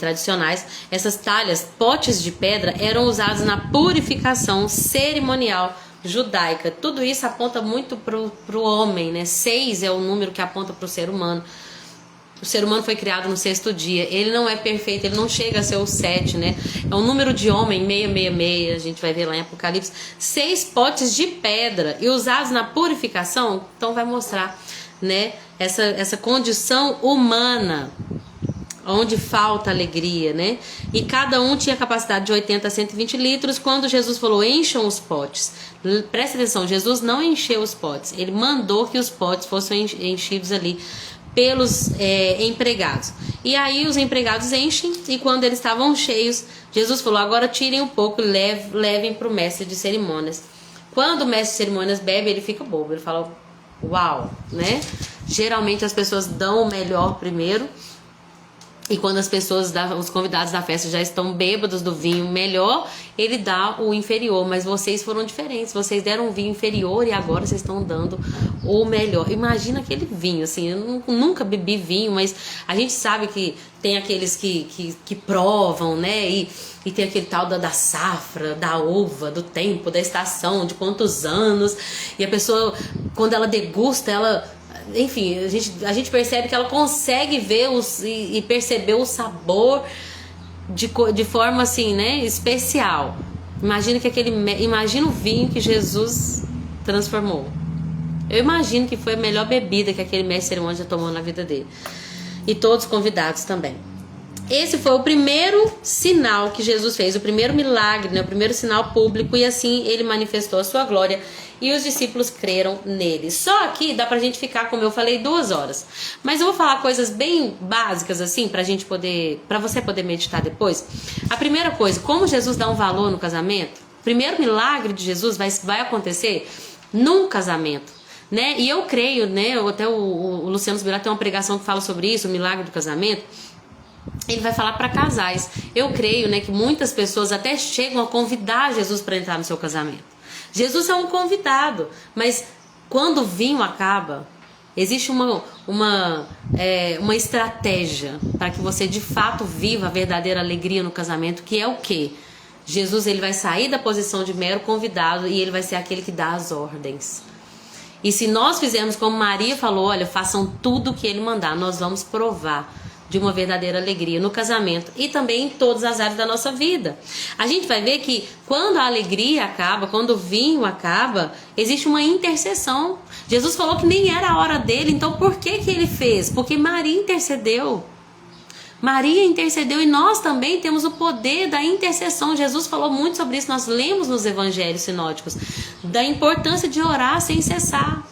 tradicionais. Essas talhas, potes de pedra, eram usados na purificação cerimonial judaica. Tudo isso aponta muito pro homem, né? 6 é o número que aponta pro ser humano. O ser humano foi criado no 6º dia. Ele não é perfeito, ele não chega a ser o 7, né? É um número de homem, 666, a gente vai ver lá em Apocalipse. 6 potes de pedra e usados na purificação. Então vai mostrar, né, essa condição humana. onde falta alegria, né? E cada um tinha capacidade de 80 a 120 litros. Quando Jesus falou, encham os potes. Presta atenção, Jesus não encheu os potes. Ele mandou que os potes fossem enchidos ali pelos empregados. E aí os empregados enchem, e quando eles estavam cheios, Jesus falou, agora tirem um pouco e levem para o mestre de cerimônias. Quando o mestre de cerimônias bebe, ele fica bobo. Ele fala, uau, né? Geralmente as pessoas dão o melhor primeiro. E quando as pessoas, os convidados da festa já estão bêbados do vinho melhor, ele dá o inferior. Mas vocês foram diferentes, vocês deram um vinho inferior e agora vocês estão dando o melhor. Imagina aquele vinho, assim, eu nunca bebi vinho, mas a gente sabe que tem aqueles que provam, né? E tem aquele tal da safra, da uva, do tempo, da estação, de quantos anos. E a pessoa, quando ela degusta, ela... Enfim, a gente percebe que ela consegue ver e perceber o sabor de forma assim, né, especial. Imagina o vinho que Jesus transformou. Eu imagino que foi a melhor bebida que aquele mestre de cerimônia já tomou na vida dele. E todos convidados também. Esse foi o primeiro sinal que Jesus fez, o primeiro milagre, né, o primeiro sinal público, e assim ele manifestou a sua glória e os discípulos creram nele. Só aqui dá pra gente ficar, como eu falei, 2 horas. Mas eu vou falar coisas bem básicas assim pra você poder meditar depois. A primeira coisa, como Jesus dá um valor no casamento? O primeiro milagre de Jesus vai acontecer num casamento, né? E eu creio, né? Até o Luciano Subirá tem uma pregação que fala sobre isso, o milagre do casamento. Ele vai falar para casais. Eu creio, né, que muitas pessoas até chegam a convidar Jesus para entrar no seu casamento. Jesus é um convidado, mas quando o vinho acaba, existe uma estratégia para que você de fato viva a verdadeira alegria no casamento, que é o quê? Jesus, ele vai sair da posição de mero convidado e ele vai ser aquele que dá as ordens. E se nós fizermos como Maria falou, olha, façam tudo o que ele mandar, nós vamos provar de uma verdadeira alegria no casamento e também em todas as áreas da nossa vida. A gente vai ver que quando a alegria acaba, quando o vinho acaba, existe uma intercessão. Jesus falou que nem era a hora dele, então por que ele fez? Porque Maria intercedeu. Maria intercedeu e nós também temos o poder da intercessão. Jesus falou muito sobre isso, nós lemos nos evangelhos sinóticos, da importância de orar sem cessar,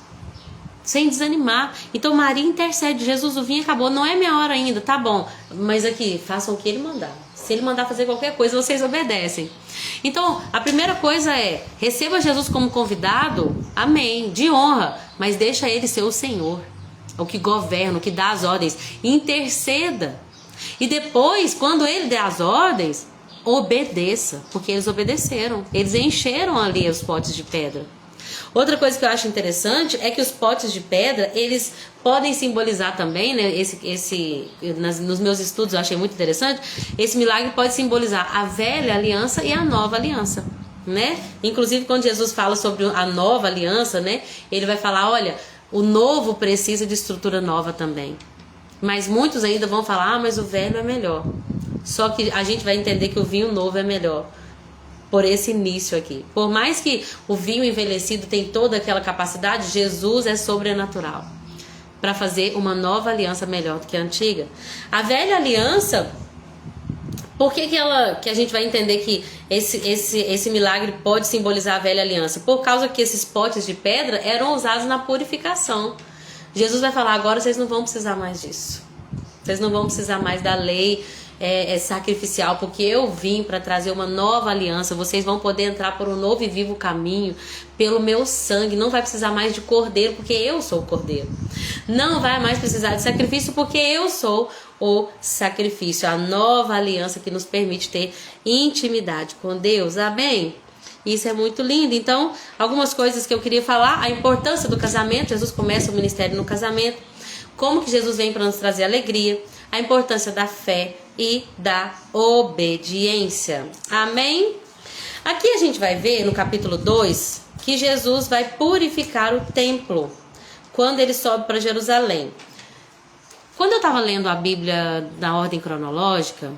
sem desanimar. Então Maria intercede, Jesus, o vinho acabou, não é minha hora ainda, tá bom, mas aqui, façam o que ele mandar. Se ele mandar fazer qualquer coisa, vocês obedecem. Então, a primeira coisa é, receba Jesus como convidado, amém, de honra, mas deixa ele ser o Senhor, o que governa, o que dá as ordens, interceda. E depois, quando ele der as ordens, obedeça, porque eles obedeceram, eles encheram ali os potes de pedra. Outra coisa que eu acho interessante é que os potes de pedra, eles podem simbolizar também, né, nos meus estudos eu achei muito interessante, esse milagre pode simbolizar a velha aliança e a nova aliança, né? Inclusive quando Jesus fala sobre a nova aliança, né, ele vai falar, olha, o novo precisa de estrutura nova também. Mas muitos ainda vão falar, mas o velho é melhor. Só que a gente vai entender que o vinho novo é melhor. Por esse início aqui. Por mais que o vinho envelhecido tem toda aquela capacidade, Jesus é sobrenatural para fazer uma nova aliança melhor do que a antiga. A velha aliança, por que a gente vai entender que esse milagre pode simbolizar a velha aliança? Por causa que esses potes de pedra eram usados na purificação. Jesus vai falar, agora vocês não vão precisar mais disso. Vocês não vão precisar mais da lei sacrificial, porque eu vim para trazer uma nova aliança. Vocês vão poder entrar por um novo e vivo caminho pelo meu sangue. Não vai precisar mais de cordeiro, porque eu sou o cordeiro. Não vai mais precisar de sacrifício, porque eu sou o sacrifício. A nova aliança que nos permite ter intimidade com Deus. Amém? Isso é muito lindo. Então, algumas coisas que eu queria falar. A importância do casamento. Jesus começa o ministério no casamento. Como que Jesus vem para nos trazer alegria. A importância da fé e da obediência. Amém? Aqui a gente vai ver no capítulo 2 que Jesus vai purificar o templo quando ele sobe para Jerusalém. Quando eu estava lendo a Bíblia de ordem cronológica,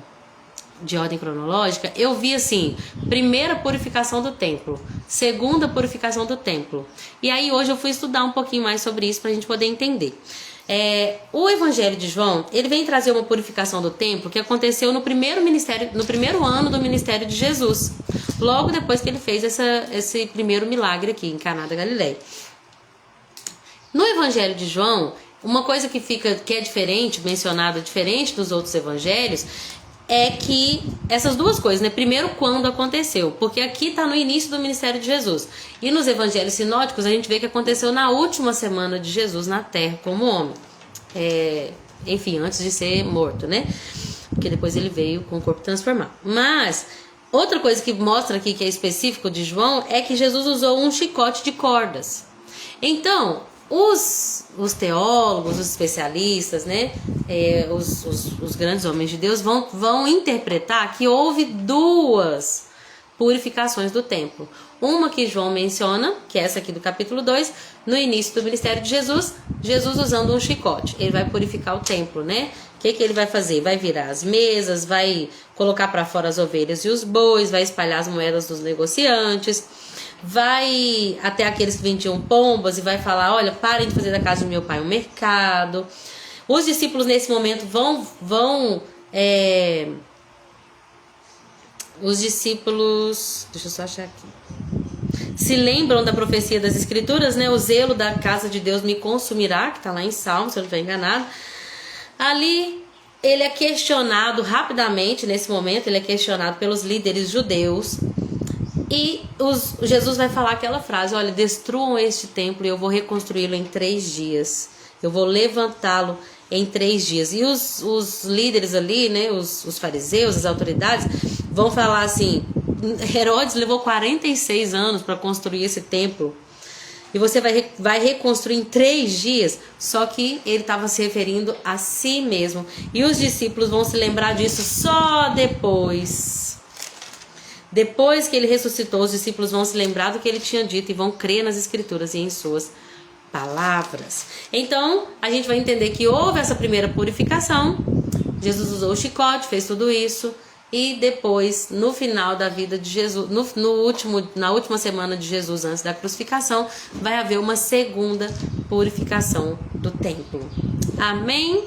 eu vi assim, primeira purificação do templo, segunda purificação do templo. E aí hoje eu fui estudar um pouquinho mais sobre isso para a gente poder entender. O Evangelho de João, ele vem trazer uma purificação do templo que aconteceu no primeiro ano do ministério de Jesus, logo depois que ele fez esse primeiro milagre aqui em Caná da Galileia. No Evangelho de João, uma coisa que é diferente, mencionada diferente dos outros evangelhos, é que essas duas coisas, né? Primeiro, quando aconteceu, porque aqui está no início do ministério de Jesus. E nos evangelhos sinóticos a gente vê que aconteceu na última semana de Jesus na terra como homem. Enfim, antes de ser morto, né? Porque depois ele veio com o corpo transformado. Mas outra coisa que mostra aqui que é específico de João é que Jesus usou um chicote de cordas. Então, os teólogos, os especialistas, né, os grandes homens de Deus vão interpretar que houve duas purificações do templo. Uma que João menciona, que é essa aqui do capítulo 2, no início do ministério de Jesus, Jesus usando um chicote. Ele vai purificar o templo, né? O que ele vai fazer? Vai virar as mesas, vai colocar para fora as ovelhas e os bois, vai espalhar as moedas dos negociantes, vai até aqueles que vendiam pombas e vai falar, olha, parem de fazer da casa do meu pai um mercado. Os discípulos nesse momento os discípulos, deixa eu só achar aqui, se lembram da profecia das escrituras, né? O zelo da casa de Deus me consumirá, que está lá em Salmo, se eu não estou enganado. Ali ele é questionado rapidamente, nesse momento ele é questionado pelos líderes judeus. E Jesus vai falar aquela frase, olha, destruam este templo e eu vou reconstruí-lo em 3 dias. Eu vou levantá-lo em 3 dias. E os líderes ali, né, os fariseus, as autoridades, vão falar assim, Herodes levou 46 anos para construir esse templo. E você vai reconstruir em 3 dias. Só que ele estava se referindo a si mesmo. E os discípulos vão se lembrar disso só depois. Depois que ele ressuscitou, os discípulos vão se lembrar do que ele tinha dito e vão crer nas escrituras e em suas palavras. Então, a gente vai entender que houve essa primeira purificação. Jesus usou o chicote, fez tudo isso. E depois, no final da vida de Jesus, na última semana de Jesus, antes da crucificação, vai haver uma segunda purificação do templo. Amém?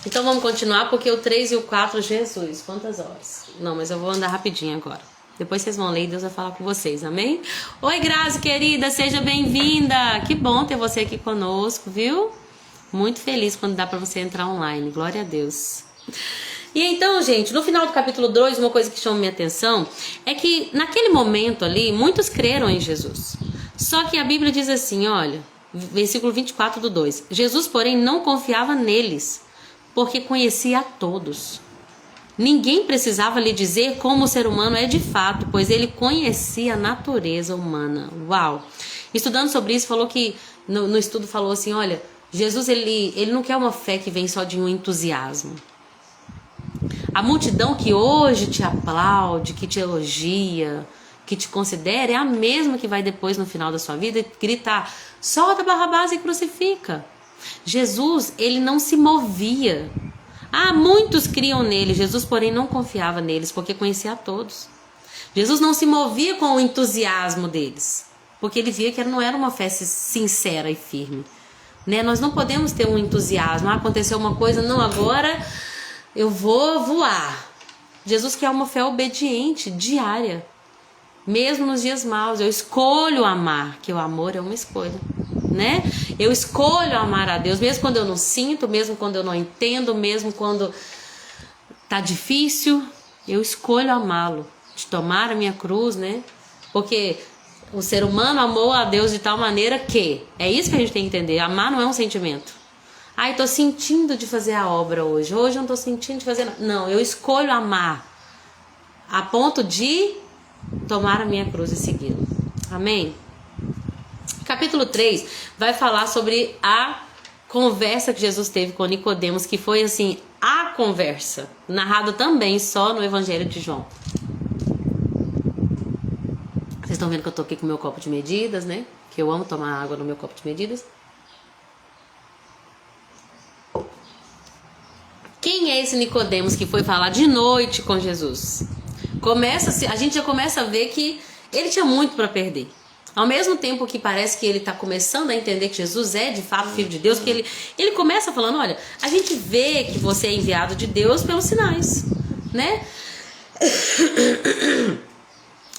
Então vamos continuar, porque o 3 e o 4, Jesus, quantas horas? Não, mas eu vou andar rapidinho agora. Depois vocês vão ler e Deus vai falar com vocês, amém? Oi, Grazi, querida, seja bem-vinda. Que bom ter você aqui conosco, viu? Muito feliz quando dá pra você entrar online, glória a Deus. E então, gente, no final do capítulo 2, uma coisa que chama minha atenção é que naquele momento ali, muitos creram em Jesus. Só que a Bíblia diz assim, olha, versículo 24 do 2, Jesus, porém, não confiava neles, porque conhecia a todos. Ninguém precisava lhe dizer como o ser humano é de fato, pois ele conhecia a natureza humana. Uau! Estudando sobre isso, falou que, no estudo falou assim, olha, Jesus ele não quer uma fé que vem só de um entusiasmo. A multidão que hoje te aplaude, que te elogia, que te considera, é a mesma que vai depois, no final da sua vida, gritar, solta Barrabás e crucifica. Jesus, ele não se movia. Muitos criam nele, Jesus, porém, não confiava neles, porque conhecia a todos. Jesus não se movia com o entusiasmo deles, porque ele via que não era uma fé sincera e firme. Né? Nós não podemos ter um entusiasmo, aconteceu uma coisa, não, agora eu vou voar. Jesus quer uma fé obediente, diária, mesmo nos dias maus. Eu escolho amar, que o amor é uma escolha. Né? Eu escolho amar a Deus, mesmo quando eu não sinto, mesmo quando eu não entendo, mesmo quando tá difícil, eu escolho amá-lo, de tomar a minha cruz, né? Porque o ser humano amou a Deus de tal maneira que, é isso que a gente tem que entender, amar não é um sentimento. Eu tô sentindo de fazer a obra hoje eu não tô sentindo de fazer nada. Não, eu escolho amar, a ponto de tomar a minha cruz e segui-lo. Amém? Capítulo 3 vai falar sobre a conversa que Jesus teve com Nicodemos, que foi assim, a conversa, narrada também só no Evangelho de João. Vocês estão vendo que eu tô aqui com o meu copo de medidas, né? Que eu amo tomar água no meu copo de medidas. Quem é esse Nicodemos que foi falar de noite com Jesus? A gente já começa a ver que ele tinha muito para perder. Ao mesmo tempo que parece que ele está começando a entender que Jesus é de fato Filho de Deus, que ele começa falando, olha, a gente vê que você é enviado de Deus pelos sinais, né?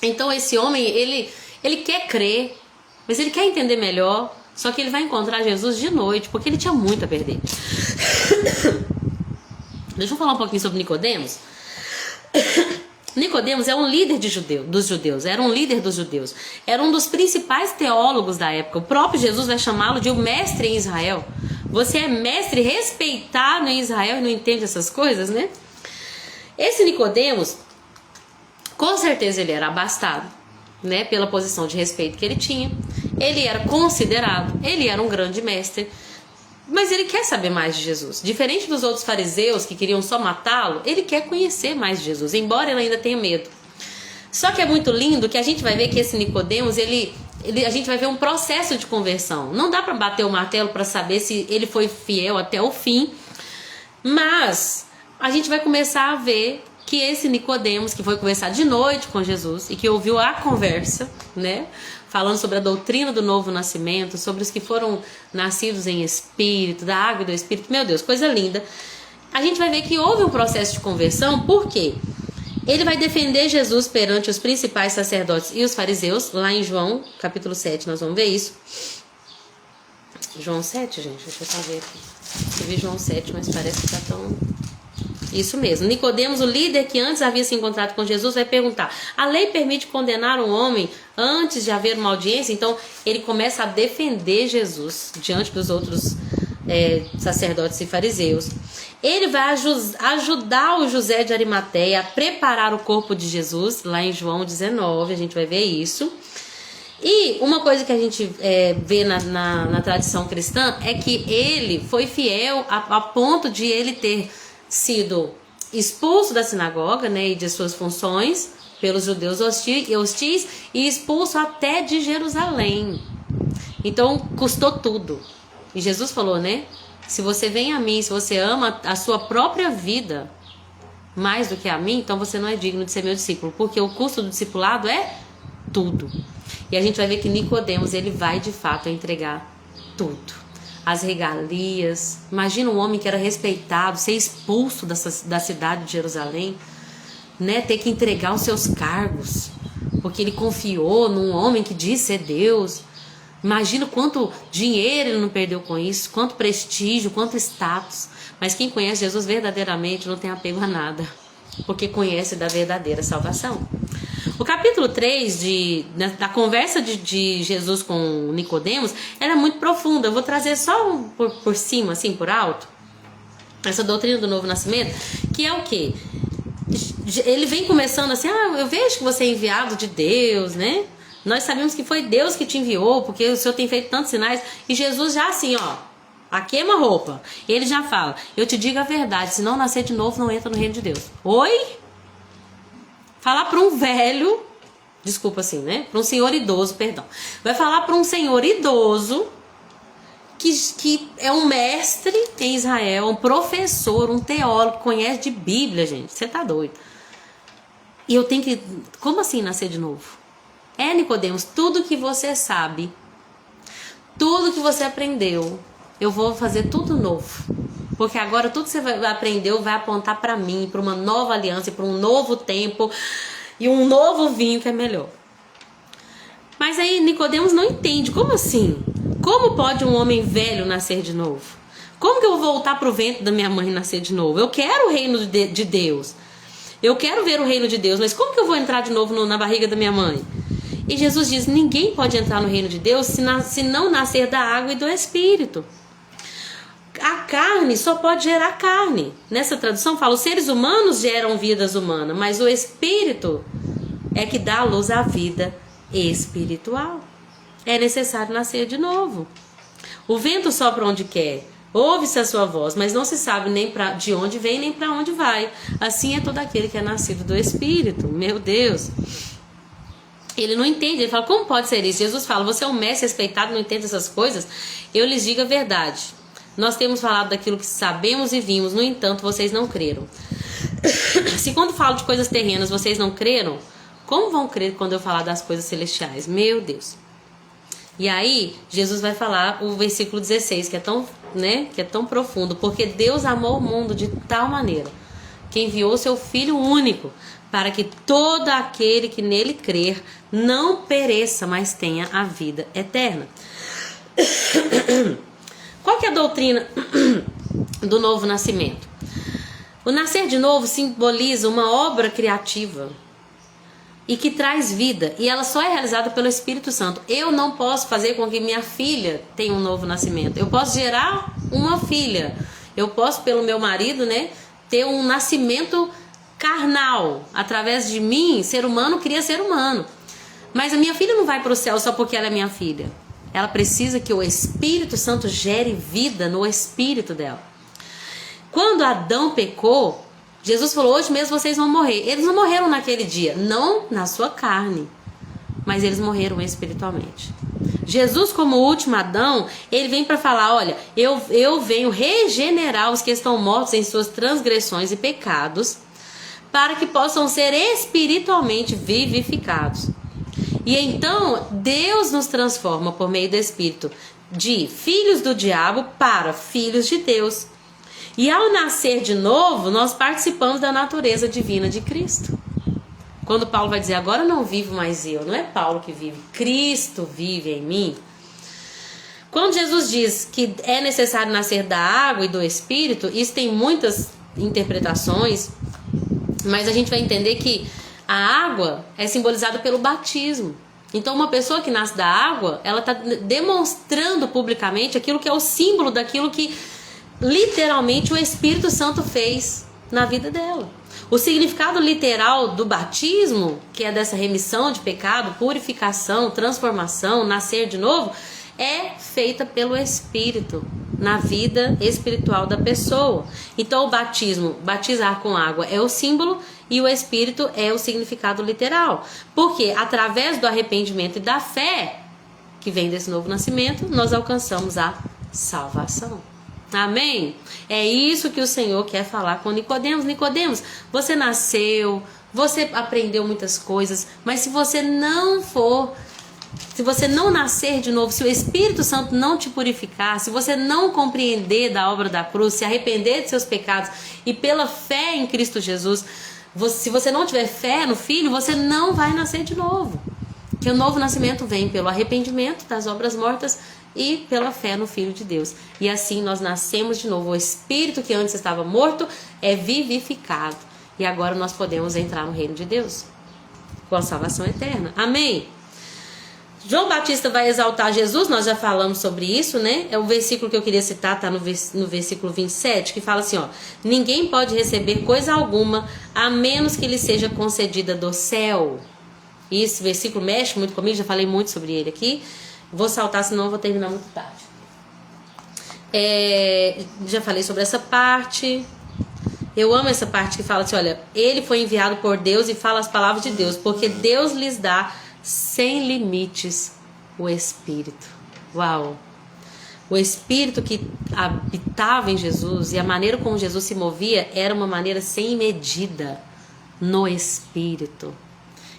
Então esse homem, ele quer crer, mas ele quer entender melhor, só que ele vai encontrar Jesus de noite, porque ele tinha muito a perder. Deixa eu falar um pouquinho sobre Nicodemos. Nicodemos é um líder dos judeus, era um líder dos judeus, era um dos principais teólogos da época. O próprio Jesus vai chamá-lo de o mestre em Israel. Você é mestre respeitado em Israel e não entende essas coisas, né? Esse Nicodemos, com certeza ele era abastado, né, pela posição de respeito que ele tinha. Ele era considerado, ele era um grande mestre, mas ele quer saber mais de Jesus. Diferente dos outros fariseus que queriam só matá-lo, ele quer conhecer mais de Jesus, embora ele ainda tenha medo. Só que é muito lindo que a gente vai ver que esse Nicodemos, a gente vai ver um processo de conversão. Não dá para bater o martelo para saber se ele foi fiel até o fim, mas a gente vai começar a ver que esse Nicodemos, que foi conversar de noite com Jesus e que ouviu a conversa, né, falando sobre a doutrina do novo nascimento, sobre os que foram nascidos em espírito, da água e do espírito, meu Deus, coisa linda. A gente vai ver que houve um processo de conversão, por quê? Ele vai defender Jesus perante os principais sacerdotes e os fariseus, lá em João, capítulo 7, nós vamos ver isso. João 7, gente, deixa eu só ver aqui. Eu vi João 7, mas parece que tá tão... Isso mesmo. Nicodemos, o líder que antes havia se encontrado com Jesus, vai perguntar: a lei permite condenar um homem antes de haver uma audiência? Então ele começa a defender Jesus diante dos outros sacerdotes e fariseus. Ele vai ajudar o José de Arimateia a preparar o corpo de Jesus, lá em João 19, a gente vai ver isso. E uma coisa que a gente vê na tradição cristã é que ele foi fiel a ponto de ele ter sido expulso da sinagoga, né, e de suas funções pelos judeus hostis e expulso até de Jerusalém. Então custou tudo. E Jesus falou, né, se você vem a mim, se você ama a sua própria vida mais do que a mim, então você não é digno de ser meu discípulo, porque o custo do discipulado é tudo. E a gente vai ver que Nicodemos, ele vai de fato entregar tudo. As regalias. Imagina um homem que era respeitado ser expulso da cidade de Jerusalém, né? Ter que entregar os seus cargos porque ele confiou num homem que diz ser Deus. Imagina quanto dinheiro ele não perdeu com isso, quanto prestígio, quanto status. Mas quem conhece Jesus verdadeiramente não tem apego a nada, porque conhece da verdadeira salvação. O capítulo 3 da conversa de Jesus com Nicodemos era muito profunda. Eu vou trazer só por cima, assim, por alto, essa doutrina do novo nascimento, que é o quê? Ele vem começando assim, eu vejo que você é enviado de Deus, né? Nós sabemos que foi Deus que te enviou, porque o Senhor tem feito tantos sinais. E Jesus já assim, a queima-roupa. Ele já fala, eu te digo a verdade, se não nascer de novo, não entra no reino de Deus. Oi? Falar para um velho, desculpa assim, né? Para um senhor idoso, perdão. Vai falar para um senhor idoso que é um mestre em Israel, um professor, um teólogo, conhece de Bíblia, gente. Você tá doido. E eu tenho que... Como assim nascer de novo? Nicodemos, tudo que você sabe, tudo que você aprendeu, eu vou fazer tudo novo. Porque agora tudo que você aprendeu vai apontar para mim, para uma nova aliança, para um novo tempo e um novo vinho que é melhor. Mas aí Nicodemos não entende. Como assim? Como pode um homem velho nascer de novo? Como que eu vou voltar para o ventre da minha mãe e nascer de novo? Eu quero o reino de Deus. Eu quero ver o reino de Deus, mas como que eu vou entrar de novo na barriga da minha mãe? E Jesus diz, ninguém pode entrar no reino de Deus se não nascer da água e do Espírito. A carne só pode gerar carne. Nessa tradução fala, os seres humanos geram vidas humanas, mas o Espírito é que dá à luz à vida espiritual. É necessário nascer de novo. O vento sopra onde quer, ouve-se a sua voz, mas não se sabe nem de onde vem, nem para onde vai. Assim é todo aquele que é nascido do Espírito. Meu Deus. Ele não entende, ele fala, como pode ser isso? Jesus fala, você é um mestre respeitado, não entende essas coisas? Eu lhes digo a verdade. Nós temos falado daquilo que sabemos e vimos, no entanto, vocês não creram. Se quando falo de coisas terrenas vocês não creram, como vão crer quando eu falar das coisas celestiais? Meu Deus. E aí, Jesus vai falar o versículo 16, que é tão, né, que é tão profundo. Porque Deus amou o mundo de tal maneira que enviou seu Filho único, para que todo aquele que nele crer não pereça, mas tenha a vida eterna. Qual que é a doutrina do novo nascimento? O nascer de novo simboliza uma obra criativa e que traz vida, e ela só é realizada pelo Espírito Santo. Eu não posso fazer com que minha filha tenha um novo nascimento. Eu posso gerar uma filha, eu posso, pelo meu marido, né, ter um nascimento carnal. Através de mim, ser humano cria ser humano. Mas a minha filha não vai para o céu só porque ela é minha filha. Ela precisa que o Espírito Santo gere vida no espírito dela. Quando Adão pecou, Jesus falou: hoje mesmo vocês vão morrer. Eles não morreram naquele dia, não na sua carne, mas eles morreram espiritualmente. Jesus, como o último Adão, ele vem para falar: olha, eu venho regenerar os que estão mortos em suas transgressões e pecados, para que possam ser espiritualmente vivificados. E então Deus nos transforma por meio do Espírito de filhos do diabo para filhos de Deus. E ao nascer de novo, nós participamos da natureza divina de Cristo. Quando Paulo vai dizer: agora não vivo mais eu, não é Paulo que vive, Cristo vive em mim. Quando Jesus diz que é necessário nascer da água e do Espírito, isso tem muitas interpretações, mas a gente vai entender que a água é simbolizada pelo batismo. Então uma pessoa que nasce da água, ela está demonstrando publicamente aquilo que é o símbolo daquilo que literalmente o Espírito Santo fez na vida dela. O significado literal do batismo, que é dessa remissão de pecado, purificação, transformação, nascer de novo, é feita pelo Espírito na vida espiritual da pessoa. Então o batismo, batizar com água, é o símbolo, e o Espírito é o significado literal. Porque através do arrependimento e da fé que vem desse novo nascimento, nós alcançamos a salvação. Amém? É isso que o Senhor quer falar com Nicodemos. Nicodemos, você nasceu, você aprendeu muitas coisas, mas se você não nascer de novo, se o Espírito Santo não te purificar, se você não compreender da obra da cruz, se arrepender de seus pecados e pela fé em Cristo Jesus, se você não tiver fé no Filho, você não vai nascer de novo. Que o novo nascimento vem pelo arrependimento das obras mortas e pela fé no Filho de Deus. E assim nós nascemos de novo. O Espírito que antes estava morto é vivificado. E agora nós podemos entrar no reino de Deus com a salvação eterna. Amém? João Batista vai exaltar Jesus, nós já falamos sobre isso, né? É o versículo que eu queria citar, tá no versículo 27, que fala assim, ó: ninguém pode receber coisa alguma a menos que lhe seja concedida do céu. E esse versículo mexe muito comigo, já falei muito sobre ele aqui. Vou saltar, senão eu vou terminar muito tarde. Já falei sobre essa parte. Eu amo essa parte que fala assim, olha, ele foi enviado por Deus e fala as palavras de Deus, porque Deus lhes dá sem limites o Espírito. Uau! O Espírito que habitava em Jesus e a maneira como Jesus se movia era uma maneira sem medida no Espírito.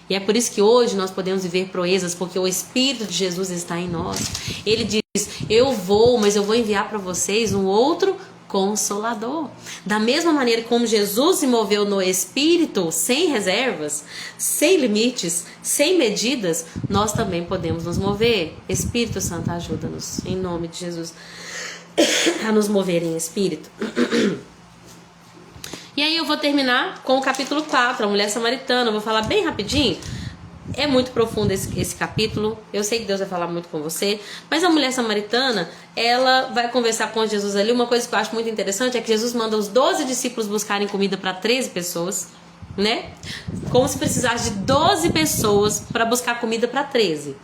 E é por isso que hoje nós podemos viver proezas, porque o Espírito de Jesus está em nós. Ele diz, eu vou, mas eu vou enviar para vocês um outro Consolador. Da mesma maneira como Jesus se moveu no Espírito, sem reservas, sem limites, sem medidas, nós também podemos nos mover. Espírito Santo, ajuda-nos, em nome de Jesus, a nos mover em Espírito. E aí eu vou terminar com o capítulo 4, a mulher samaritana. Eu vou falar bem rapidinho. É muito profundo esse capítulo. Eu sei que Deus vai falar muito com você. Mas a mulher samaritana, ela vai conversar com Jesus ali. Uma coisa que eu acho muito interessante é que Jesus manda os 12 discípulos buscarem comida para 13 pessoas, né? Como se precisasse de 12 pessoas para buscar comida para 13.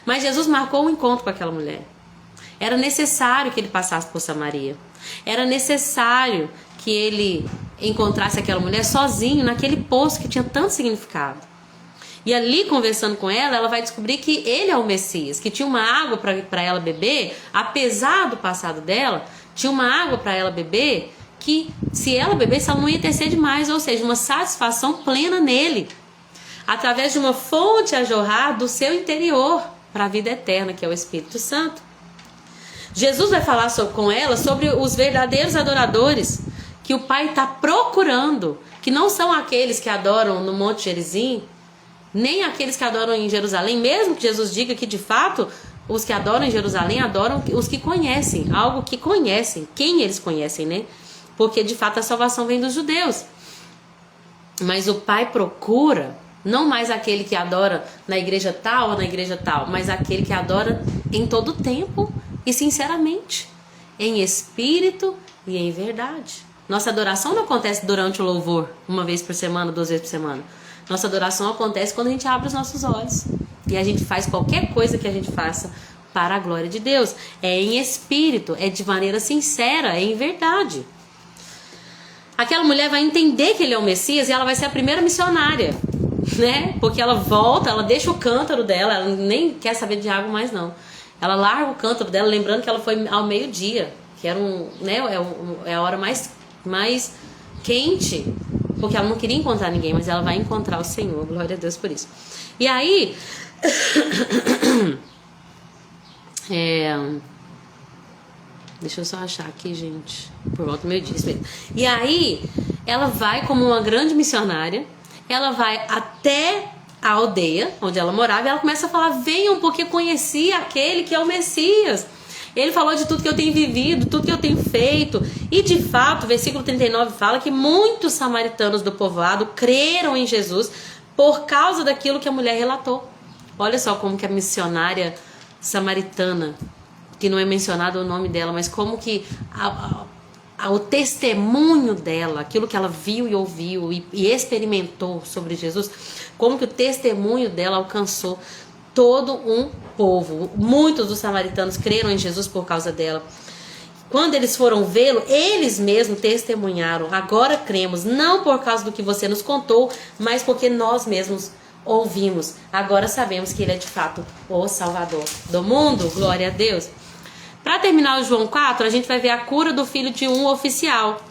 Mas Jesus marcou um encontro com aquela mulher. Era necessário que ele passasse por Samaria. Era necessário que ele encontrasse aquela mulher sozinho naquele poço que tinha tanto significado. E ali, conversando com ela, ela vai descobrir que ele é o Messias, que tinha uma água para ela beber, apesar do passado dela, tinha uma água para ela beber, que se ela bebesse, ela não ia ter sede mais, ou seja, uma satisfação plena nele, através de uma fonte a jorrar do seu interior. para a vida eterna, que é o Espírito Santo. Jesus vai falar com ela sobre os verdadeiros adoradores que o Pai está procurando, que não são aqueles que adoram no Monte Gerizim, nem aqueles que adoram em Jerusalém, mesmo que Jesus diga que de fato os que adoram em Jerusalém adoram os que conhecem, algo que conhecem, quem eles conhecem, né? Porque de fato a salvação vem dos judeus. Mas o Pai procura não mais aquele que adora na igreja tal ou na igreja tal, mas aquele que adora em todo tempo e sinceramente, em espírito e em verdade. Nossa adoração não acontece durante o louvor, uma vez por semana, 2 vezes por semana. Nossa adoração acontece quando a gente abre os nossos olhos e a gente faz qualquer coisa que a gente faça para a glória de Deus. É em espírito, é de maneira sincera, é em verdade. Aquela mulher vai entender que ele é o Messias e ela vai ser a primeira missionária, né? Porque ela volta, ela deixa o cântaro dela, ela nem quer saber de água mais não. Ela larga o cântaro dela, lembrando que ela foi ao meio-dia, que era é a hora mais quente, porque ela não queria encontrar ninguém, mas ela vai encontrar o Senhor. Glória a Deus por isso. E aí deixa eu só achar aqui, gente, por volta do meio-dia. E aí ela vai como uma grande missionária, ela vai até a aldeia onde ela morava e ela começa a falar: venham, porque conheci aquele que é o Messias. Ele falou de tudo que eu tenho vivido, tudo que eu tenho feito. E de fato, o versículo 39 fala que muitos samaritanos do povoado creram em Jesus por causa daquilo que a mulher relatou. Olha só como que a missionária samaritana, que não é mencionado o nome dela, mas como que o testemunho dela, aquilo que ela viu e ouviu e experimentou sobre Jesus, como que o testemunho dela alcançou todo um povo. Muitos dos samaritanos creram em Jesus por causa dela. Quando eles foram vê-lo, eles mesmos testemunharam: agora cremos, não por causa do que você nos contou, mas porque nós mesmos ouvimos. Agora sabemos que ele é de fato o Salvador do mundo. Glória a Deus. Para terminar o João 4, a gente vai ver a cura do filho de um oficial.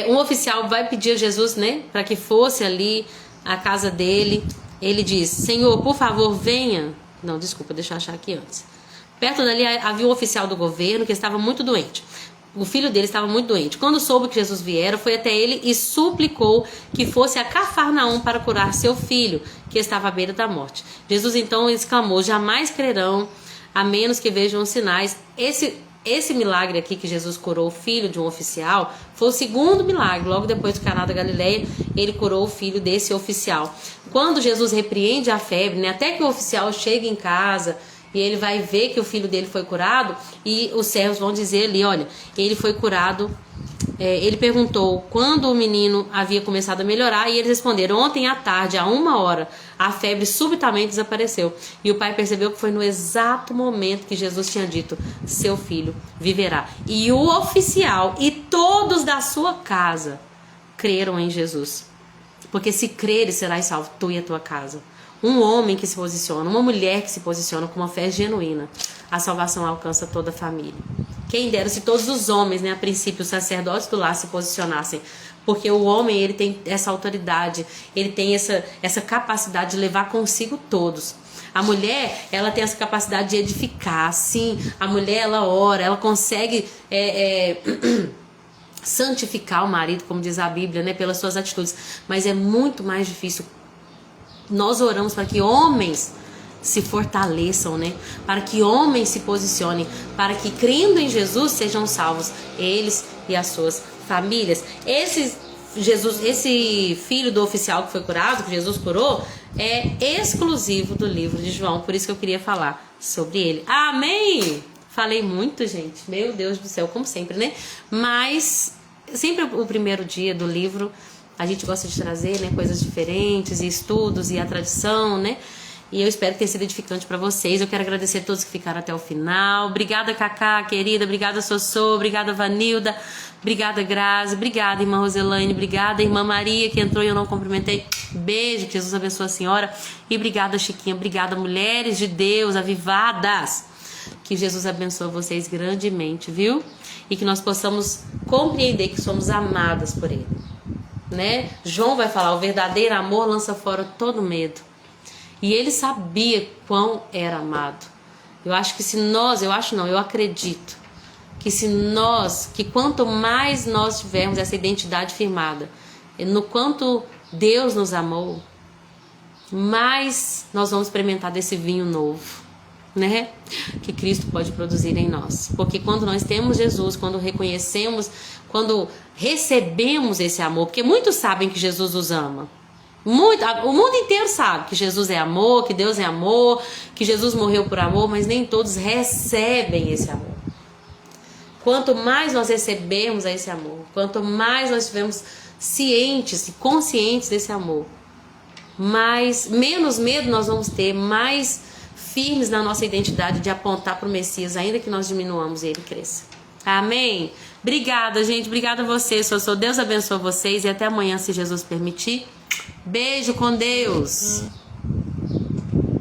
Um oficial vai pedir a Jesus, né, para que fosse ali à casa dele. Ele diz: Senhor, por favor, venha. Não, desculpa, deixa eu achar aqui antes. Perto dali havia um oficial do governo que estava muito doente. O filho dele estava muito doente. Quando soube que Jesus viera, foi até ele e suplicou que fosse a Cafarnaum para curar seu filho, que estava à beira da morte. Jesus então exclamou: jamais crerão, a menos que vejam os sinais. Esse milagre aqui que Jesus curou o filho de um oficial foi o segundo milagre. Logo depois do Caná da Galileia, ele curou o filho desse oficial. Quando Jesus repreende a febre, né, até que o oficial chegue em casa e ele vai ver que o filho dele foi curado, e os servos vão dizer ali: olha, ele foi curado. Ele perguntou quando o menino havia começado a melhorar, e eles responderam: ontem à tarde, a 1h, a febre subitamente desapareceu. E o pai percebeu que foi no exato momento que Jesus tinha dito: seu filho viverá. E o oficial e todos da sua casa creram em Jesus. Porque se creres, serás salvo, tu e a tua casa. Um homem que se posiciona, uma mulher que se posiciona com uma fé genuína, a salvação alcança toda a família. Quem dera se todos os homens, né, a princípio os sacerdotes do lar, se posicionassem. Porque o homem, ele tem essa autoridade, ele tem essa capacidade de levar consigo todos. A mulher, ela tem essa capacidade de edificar, sim. A mulher, ela ora, ela consegue santificar o marido, como diz a Bíblia, né, pelas suas atitudes. Mas é muito mais difícil. Nós oramos para que homens se fortaleçam, né? Para que homens se posicionem, para que, crendo em Jesus, sejam salvos eles e as suas famílias. Esse filho do oficial que foi curado, que Jesus curou, é exclusivo do livro de João. Por isso que eu queria falar sobre ele. Amém! Falei muito, gente. Meu Deus do céu, como sempre, né? Mas sempre o primeiro dia do livro a gente gosta de trazer, né, coisas diferentes e estudos e a tradição, né? E eu espero que tenha sido edificante para vocês. Eu quero agradecer a todos que ficaram até o final. Obrigada, Cacá, querida. Obrigada, Sossô. Obrigada, Vanilda. Obrigada, Grazi. Obrigada, irmã Roselaine. Obrigada, irmã Maria, que entrou e eu não cumprimentei. Beijo, que Jesus abençoe a senhora. E obrigada, Chiquinha. Obrigada, mulheres de Deus avivadas. Que Jesus abençoe vocês grandemente, viu? E que nós possamos compreender que somos amadas por Ele, né? João vai falar: o verdadeiro amor lança fora todo medo. E ele sabia quão era amado. Eu acho que se nós, eu acredito que quanto mais nós tivermos essa identidade firmada, no quanto Deus nos amou, mais nós vamos experimentar desse vinho novo, né? Que Cristo pode produzir em nós. Porque quando nós temos Jesus, quando reconhecemos, quando recebemos esse amor, porque muitos sabem que Jesus os ama. O mundo inteiro sabe que Jesus é amor, que Deus é amor, que Jesus morreu por amor, mas nem todos recebem esse amor. Quanto mais nós recebermos esse amor, quanto mais nós estivermos cientes e conscientes desse amor, menos medo nós vamos ter, mais firmes na nossa identidade de apontar para o Messias, ainda que nós diminuamos e ele cresça. Amém? Obrigada, gente. Obrigada a vocês. Deus abençoe vocês e até amanhã, se Jesus permitir. Beijo com Deus.